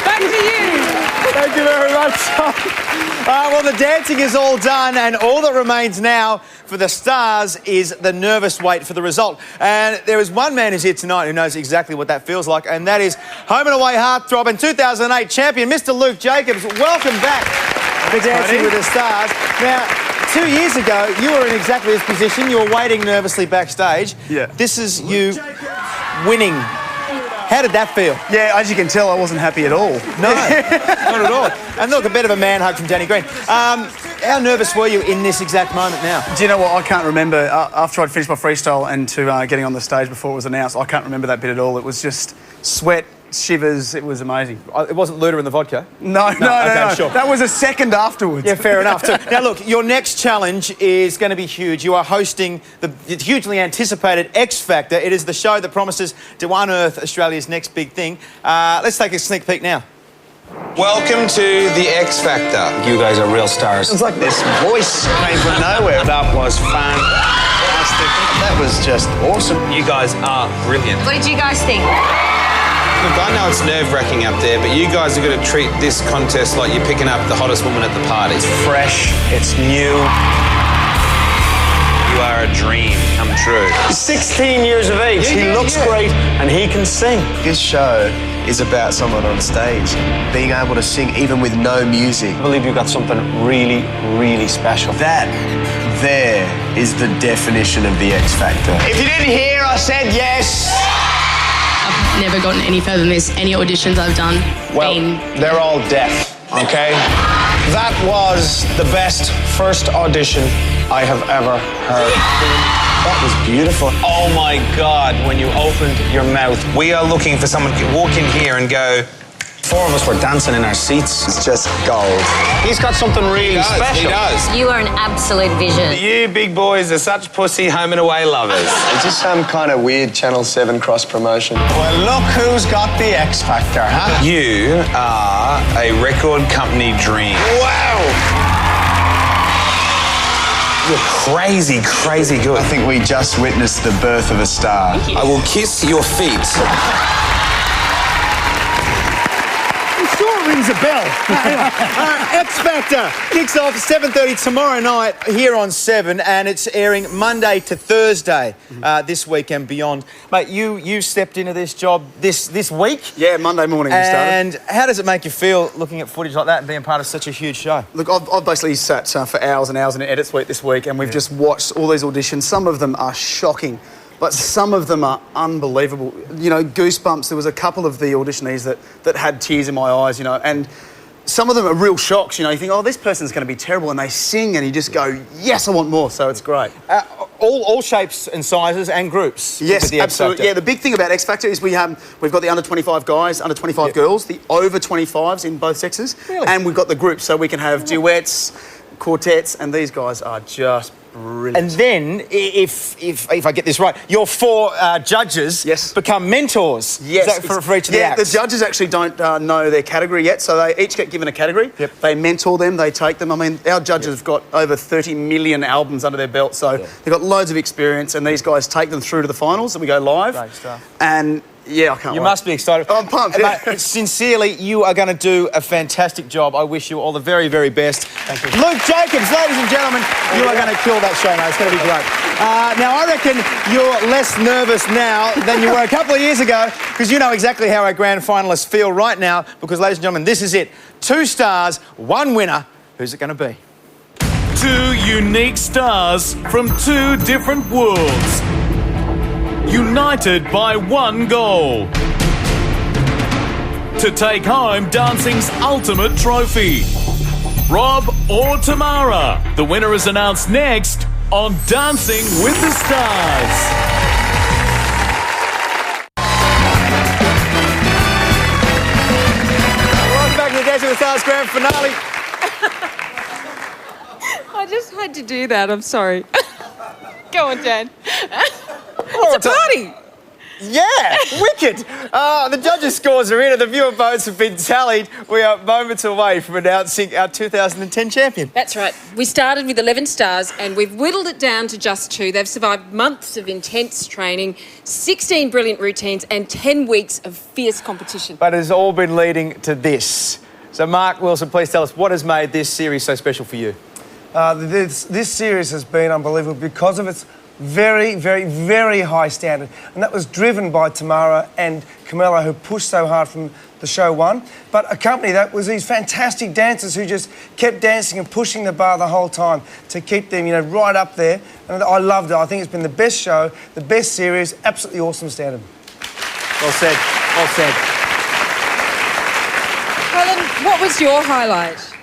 Back to you. Thank you very much. Well, the dancing is all done, and all that remains now for the stars is the nervous wait for the result. And there is one man who's here tonight who knows exactly what that feels like, and that is home and away heartthrob and 2008 champion, Mr. Luke Jacobs. Welcome back to Dancing with the Stars. Now, 2 years ago, you were in exactly this position. You were waiting nervously backstage. Yeah. This is you winning. How did that feel? Yeah, as you can tell, I wasn't happy at all. No, not at all. And look, a bit of a man hug from Danny Green. How nervous were you in this exact moment now? Do you know what? I can't remember. After I'd finished my freestyle and to getting on the stage before it was announced, I can't remember that bit at all. It was just sweat, shivers. It was amazing. It wasn't Luda in the vodka? No. Sure. That was a second afterwards. Yeah, fair enough. So, now, look, your next challenge is going to be huge. You are hosting the hugely anticipated X Factor. It is the show that promises to unearth Australia's next big thing. Let's take a sneak peek now. Welcome to the X Factor. You guys are real stars. It's like this voice came from nowhere. That was fantastic. That was just awesome. You guys are brilliant. What did you guys think? Look, I know it's nerve-wracking up there, but you guys are going to treat this contest like you're picking up the hottest woman at the party. It's fresh, it's new. You are a dream come true. He's 16 years of age. He looks great and he can sing. This show is about someone on stage being able to sing even with no music. I believe you've got something really, really special. That there is the definition of the X Factor. If you didn't hear, I said yes. I've never gotten any further than this. Any auditions I've done, They're all deaf, okay? That was the best first audition I have ever heard. That was beautiful. Oh my God, when you opened your mouth. We are looking for someone to walk in here and go, Four of us were dancing in our seats. It's just gold. He's got something really special. He does. You are an absolute vision. You big boys are such pussy home and away lovers. Is this some kind of weird Channel 7 cross promotion? Well, look who's got the X Factor, huh? You are a record company dream. Wow! You're crazy, crazy good. I think we just witnessed the birth of a star. I will kiss your feet. Rings a bell. X Factor kicks off 7:30 tomorrow night here on 7, and it's airing Monday to Thursday this week and beyond. Mate, you stepped into this job this week? Yeah, Monday morning we started. And how does it make you feel looking at footage like that and being part of such a huge show? Look, I've basically sat for hours and hours in an edit suite this week, and we've just watched all these auditions. Some of them are shocking, but some of them are unbelievable. You know, goosebumps. There was a couple of the auditionees that had tears in my eyes, you know, and some of them are real shocks. You know, you think, oh, this person's going to be terrible, and they sing, and you just go, yes, I want more. So it's great. All shapes and sizes and groups. Yes, absolutely. Yeah, the big thing about X Factor is we've got the under 25 guys, under 25 girls, the over 25s in both sexes, and we've got the groups, so we can have duets, quartets, and these guys are just brilliant. And then, if I get this right, your four judges become mentors. Yes, for each of the acts. The judges actually don't know their category yet, so they each get given a category. They mentor them, they take them. I mean, our judges have got over 30 million albums under their belt, so they've got loads of experience, and these guys take them through to the finals, and we go live. Great stuff. And yeah, I can't wait. You must be excited. I'm pumped. Mate, sincerely, you are going to do a fantastic job. I wish you all the very, very best. Thank you. Luke Jacobs, ladies and gentlemen, you are going to kill that show, mate. It's going to be great. Now, I reckon you're less nervous now than you were a couple of years ago, because you know exactly how our grand finalists feel right now, because, ladies and gentlemen, this is it. 2 stars, 1 winner. Who's it going to be? 2 unique stars from 2 different worlds, united by 1 goal to take home dancing's ultimate trophy. Rob or Tamara? The winner is announced next on Dancing with the Stars. Stars grand finale. I just had to do that. I'm sorry. Go on, Dan. It's a party. Yeah, wicked. The judges' scores are in and the viewer votes have been tallied. We are moments away from announcing our 2010 champion. That's right. We started with 11 stars and we've whittled it down to just 2. They've survived months of intense training, 16 brilliant routines and 10 weeks of fierce competition. But it has all been leading to this. So, Mark Wilson, please tell us what has made this series so special for you. This series has been unbelievable because of its very, very, very high standard. And that was driven by Tamara and Camilla, who pushed so hard from the show one. But accompanying that was these fantastic dancers who just kept dancing and pushing the bar the whole time to keep them, right up there. And I loved it. I think it's been the best show, the best series, absolutely awesome standard. Well said. Well said. Helen, what was your highlight?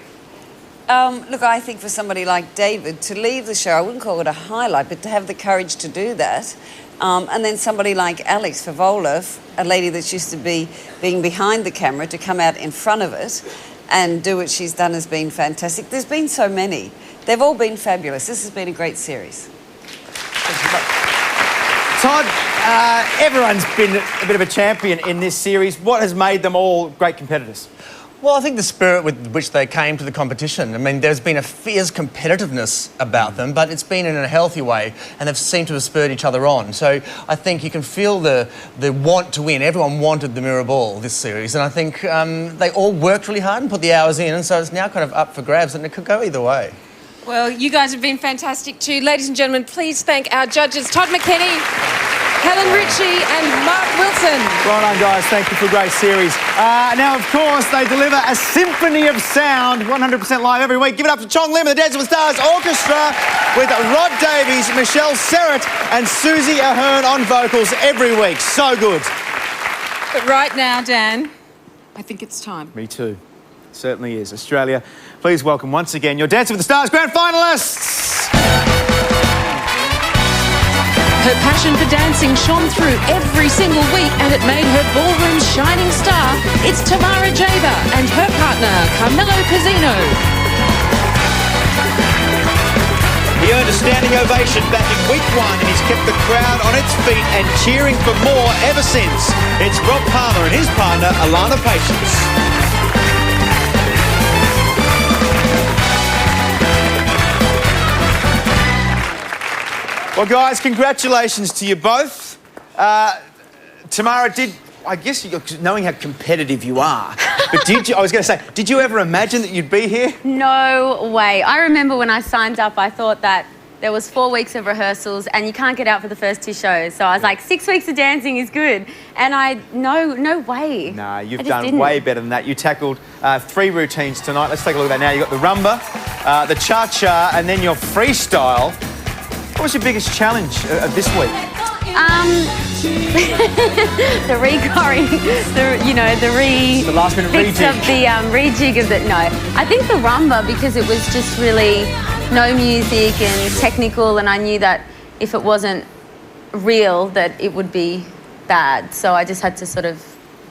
Look, I think for somebody like David to leave the show, I wouldn't call it a highlight, but to have the courage to do that. And then somebody like Alex Favola, a lady that's used to be being behind the camera, to come out in front of it and do what she's done has been fantastic. There's been so many. They've all been fabulous. This has been a great series. Todd, everyone's been a bit of a champion in this series. What has made them all great competitors? Well, I think the spirit with which they came to the competition. I mean, there's been a fierce competitiveness about them, but it's been in a healthy way, and they've seemed to have spurred each other on. So I think you can feel the want to win. Everyone wanted the mirror ball this series, and I think they all worked really hard and put the hours in, and so it's now kind of up for grabs, and it could go either way. Well, you guys have been fantastic too. Ladies and gentlemen, please thank our judges, Todd McKenny, Helen Ritchie and Mark Wilson. Well done, guys. Thank you for a great series. Now, of course, they deliver a symphony of sound, 100% live every week. Give it up to Chong Lim and the Dance of the Stars Orchestra with Rod Davies, Michelle Serrett and Susie Ahern on vocals every week. So good. But right now, Dan, I think it's time. Me too. Certainly is. Australia, please welcome once again your Dance of the Stars grand finalists. Her passion for dancing shone through every single week and it made her ballroom shining star. It's Tamara Jaber and her partner, Carmelo Casino. He earned a standing ovation back in week 1 and he's kept the crowd on its feet and cheering for more ever since. It's Rob Palmer and his partner, Alana Patience. Well, guys, congratulations to you both. Tamara, I guess knowing how competitive you are, but did you ever imagine that you'd be here? No way. I remember when I signed up, I thought that there was 4 weeks of rehearsals and you can't get out for the first 2 shows. So I was like, 6 weeks of dancing is good. And no way. No, you've done way better than that. You tackled 3 routines tonight. Let's take a look at that now. You've got the rumba, the cha-cha, and then your freestyle. What was your biggest challenge of this week? The re-corrie, the last minute rejig. Of the rejig of it. No, I think the rumba, because it was just really no music and technical, and I knew that if it wasn't real, that it would be bad. So I just had to sort of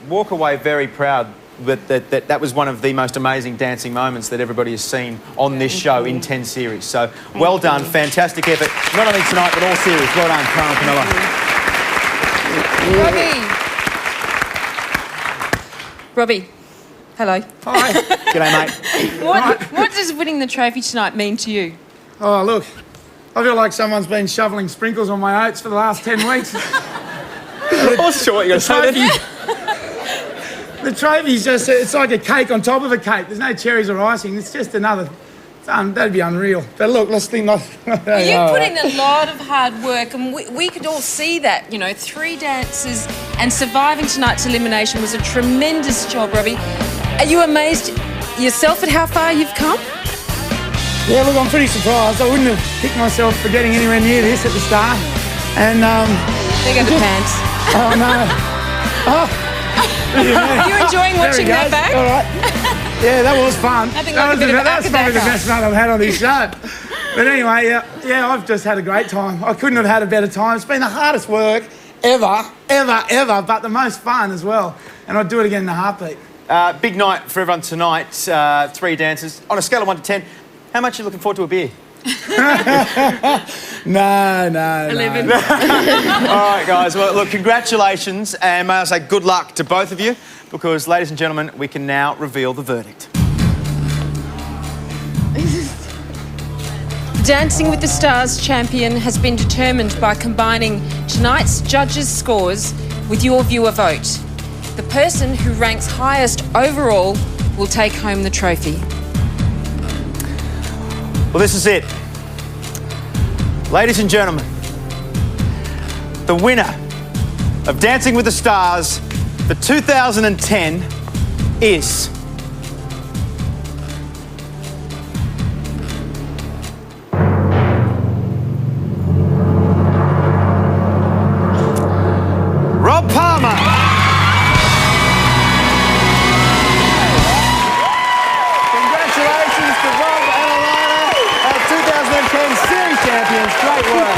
walk away very proud. But that was one of the most amazing dancing moments that everybody has seen on this show in 10 series. So well done, fantastic effort, not only tonight but all series. Well done, Cara and Camilla. Robbie, hello. Hi. G'day, mate. What does winning the trophy tonight mean to you? Oh, look, I feel like someone's been shoveling sprinkles on my oats for the last 10 weeks. I wasn't sure what you were going to say. The trophy's just, it's like a cake on top of a cake. There's no cherries or icing. It's just another, that'd be unreal. But look, let's think. You put in a lot of hard work and we could all see that, 3 dances and surviving tonight's elimination was a tremendous job, Robbie. Are you amazed yourself at how far you've come? Yeah, look, I'm pretty surprised. I wouldn't have picked myself for getting anywhere near this at the start. And, there go the pants. Oh, no. Oh. Are you enjoying watching that back? All right. Yeah, that was fun. That's probably the best night I've had on this show. But anyway, yeah, I've just had a great time. I couldn't have had a better time. It's been the hardest work ever, but the most fun as well. And I'd do it again in a heartbeat. Big night for everyone tonight. 3 dancers. On a scale of 1 to 10, how much are you looking forward to a beer? No. 11. All right, guys. Well, look, congratulations, and may I say good luck to both of you, because, ladies and gentlemen, we can now reveal the verdict. Dancing with the Stars champion has been determined by combining tonight's judges' scores with your viewer vote. The person who ranks highest overall will take home the trophy. Well, this is it. Ladies and gentlemen, the winner of Dancing with the Stars for 2010 is... Rob Palmer. Congratulations to Rob and Alana, our 2010 series champions. Great work.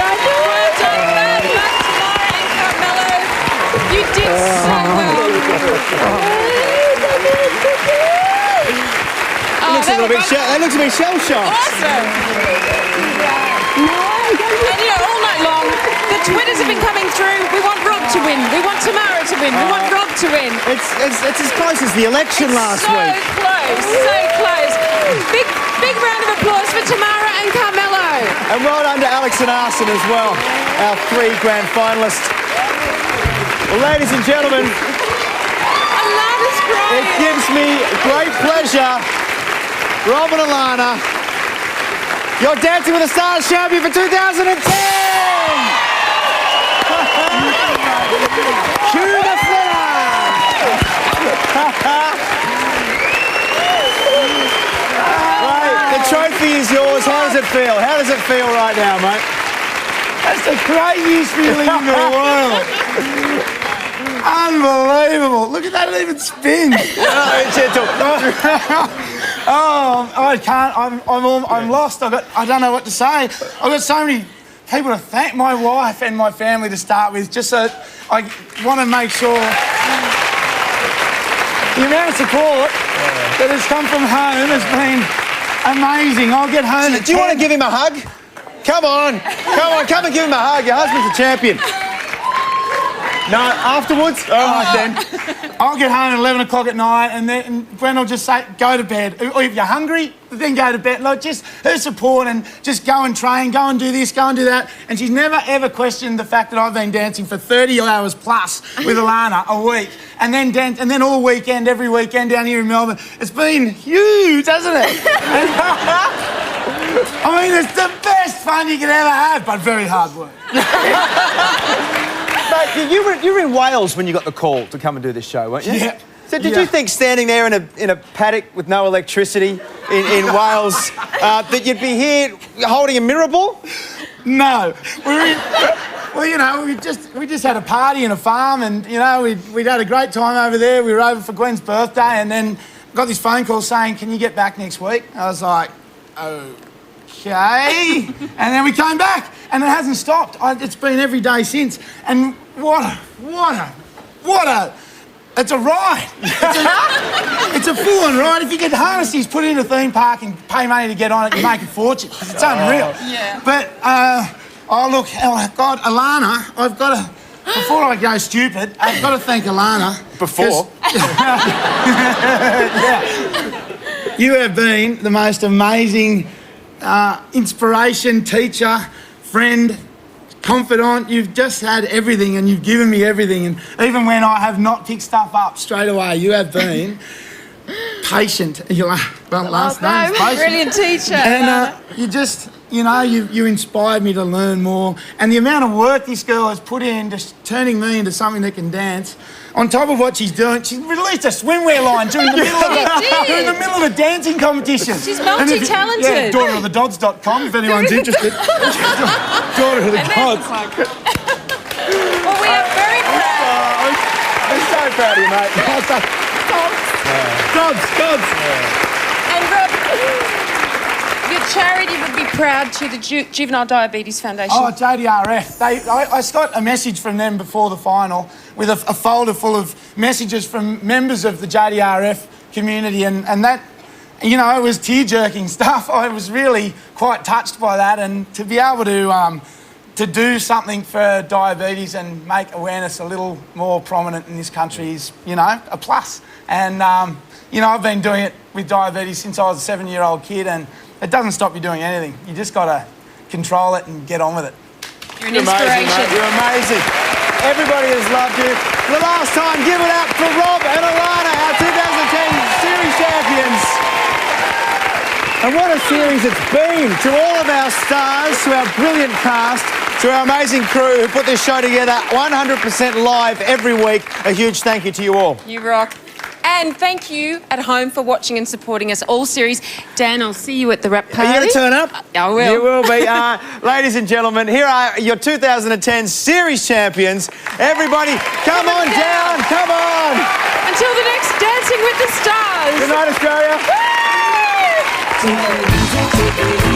You did so well. That looks a bit shell-shocked. Awesome. And you know, all night long, the Twitters have been coming through. We want Rob to win. We want Tamara to win. We want Rob to win. It's as close as the election last week. So close. Big round of applause for Tamara and Carmelo. And well done to Alex and Arson as well, our 3 grand finalists. Well, ladies and gentlemen, Alana's crying. It gives me great pleasure, Rob and Alana, you're Dancing with the Stars champion for 2010! Cue the Right, the trophy is yours. How does it feel? How does it feel right now, mate? That's the craziest feeling in the world. Unbelievable. Look at that, it even spins. Oh, I can't. I'm lost. I don't know what to say. I've got so many people to thank, my wife and my family to start with, just so I want to make sure the amount of support that has come from home has been amazing. I'll get home. Do you want to give him a hug? Come on, come and give him a hug. Your husband's a champion. No, afterwards? All right, then. I'll get home at 11 o'clock at night, and then Gwen will just say, go to bed. Or if you're hungry, then go to bed. Like, just her support and just go and train, go and do this, go and do that. And she's never, ever questioned the fact that I've been dancing for 30 hours plus with Alana a week. And then all weekend, every weekend down here in Melbourne. It's been huge, hasn't it? I mean, it's the best fun you could ever have, but very hard work. Mate, you were in Wales when you got the call to come and do this show, weren't you? Yeah. So did you think standing there in a paddock with no electricity in Wales that you'd be here holding a mirror ball? No. We just had a party in a farm, and we'd had a great time over there. We were over for Gwen's birthday, and then got this phone call saying, "Can you get back next week?" I was like, okay. And then we came back, and it hasn't stopped. It's been every day since. And what a, it's a ride. It's a full-on ride. If you get harnesses, put it in a theme park and pay money to get on it, you make a fortune. It's unreal. Yeah. But, God, Alana, I've got to, before I go stupid, I've got to thank Alana. Before? Yeah. You have been the most amazing inspiration, teacher, friend, confidant. You've just had everything, and you've given me everything. And even when I have not picked stuff up straight away, you have been patient. Last name is patient. Brilliant teacher. And you just, you inspired me to learn more. And the amount of work this girl has put in, just turning me into something that can dance. On top of what she's doing, she's released a swimwear line during the middle of a dancing competition. She's multi-talented. Yeah, daughterofthedods.com if anyone's interested. Daughter of the Gods. Well, we are very proud. I'm so proud of you, mate. Gods. And Rob, the charity would be proud to the Juvenile Diabetes Foundation. Oh, JDRF. I got a message from them before the final with a folder full of messages from members of the JDRF community, and that, you know, it was tear-jerking stuff. I was really quite touched by that, and to be able to do something for diabetes and make awareness a little more prominent in this country is, you know, a plus. And, you know, I've been doing it with diabetes since I was a 7-year-old kid, and it doesn't stop you doing anything. You just got to control it and get on with it. You're an inspiration. Amazing, mate. You're amazing. Everybody has loved you. For the last time, give it up for Rob and Alana, our 2010 series champions. And what a series it's been. To all of our stars, to our brilliant cast, to our amazing crew who put this show together 100% live every week, a huge thank you to you all. You rock. And thank you at home for watching and supporting us all series. Dan, I'll see you at the wrap party. Are you going to turn up? I will. You will be. Ladies and gentlemen, here are your 2010 series champions. Everybody, come on down, come on. Until the next Dancing with the Stars. Good night, Australia. Woo!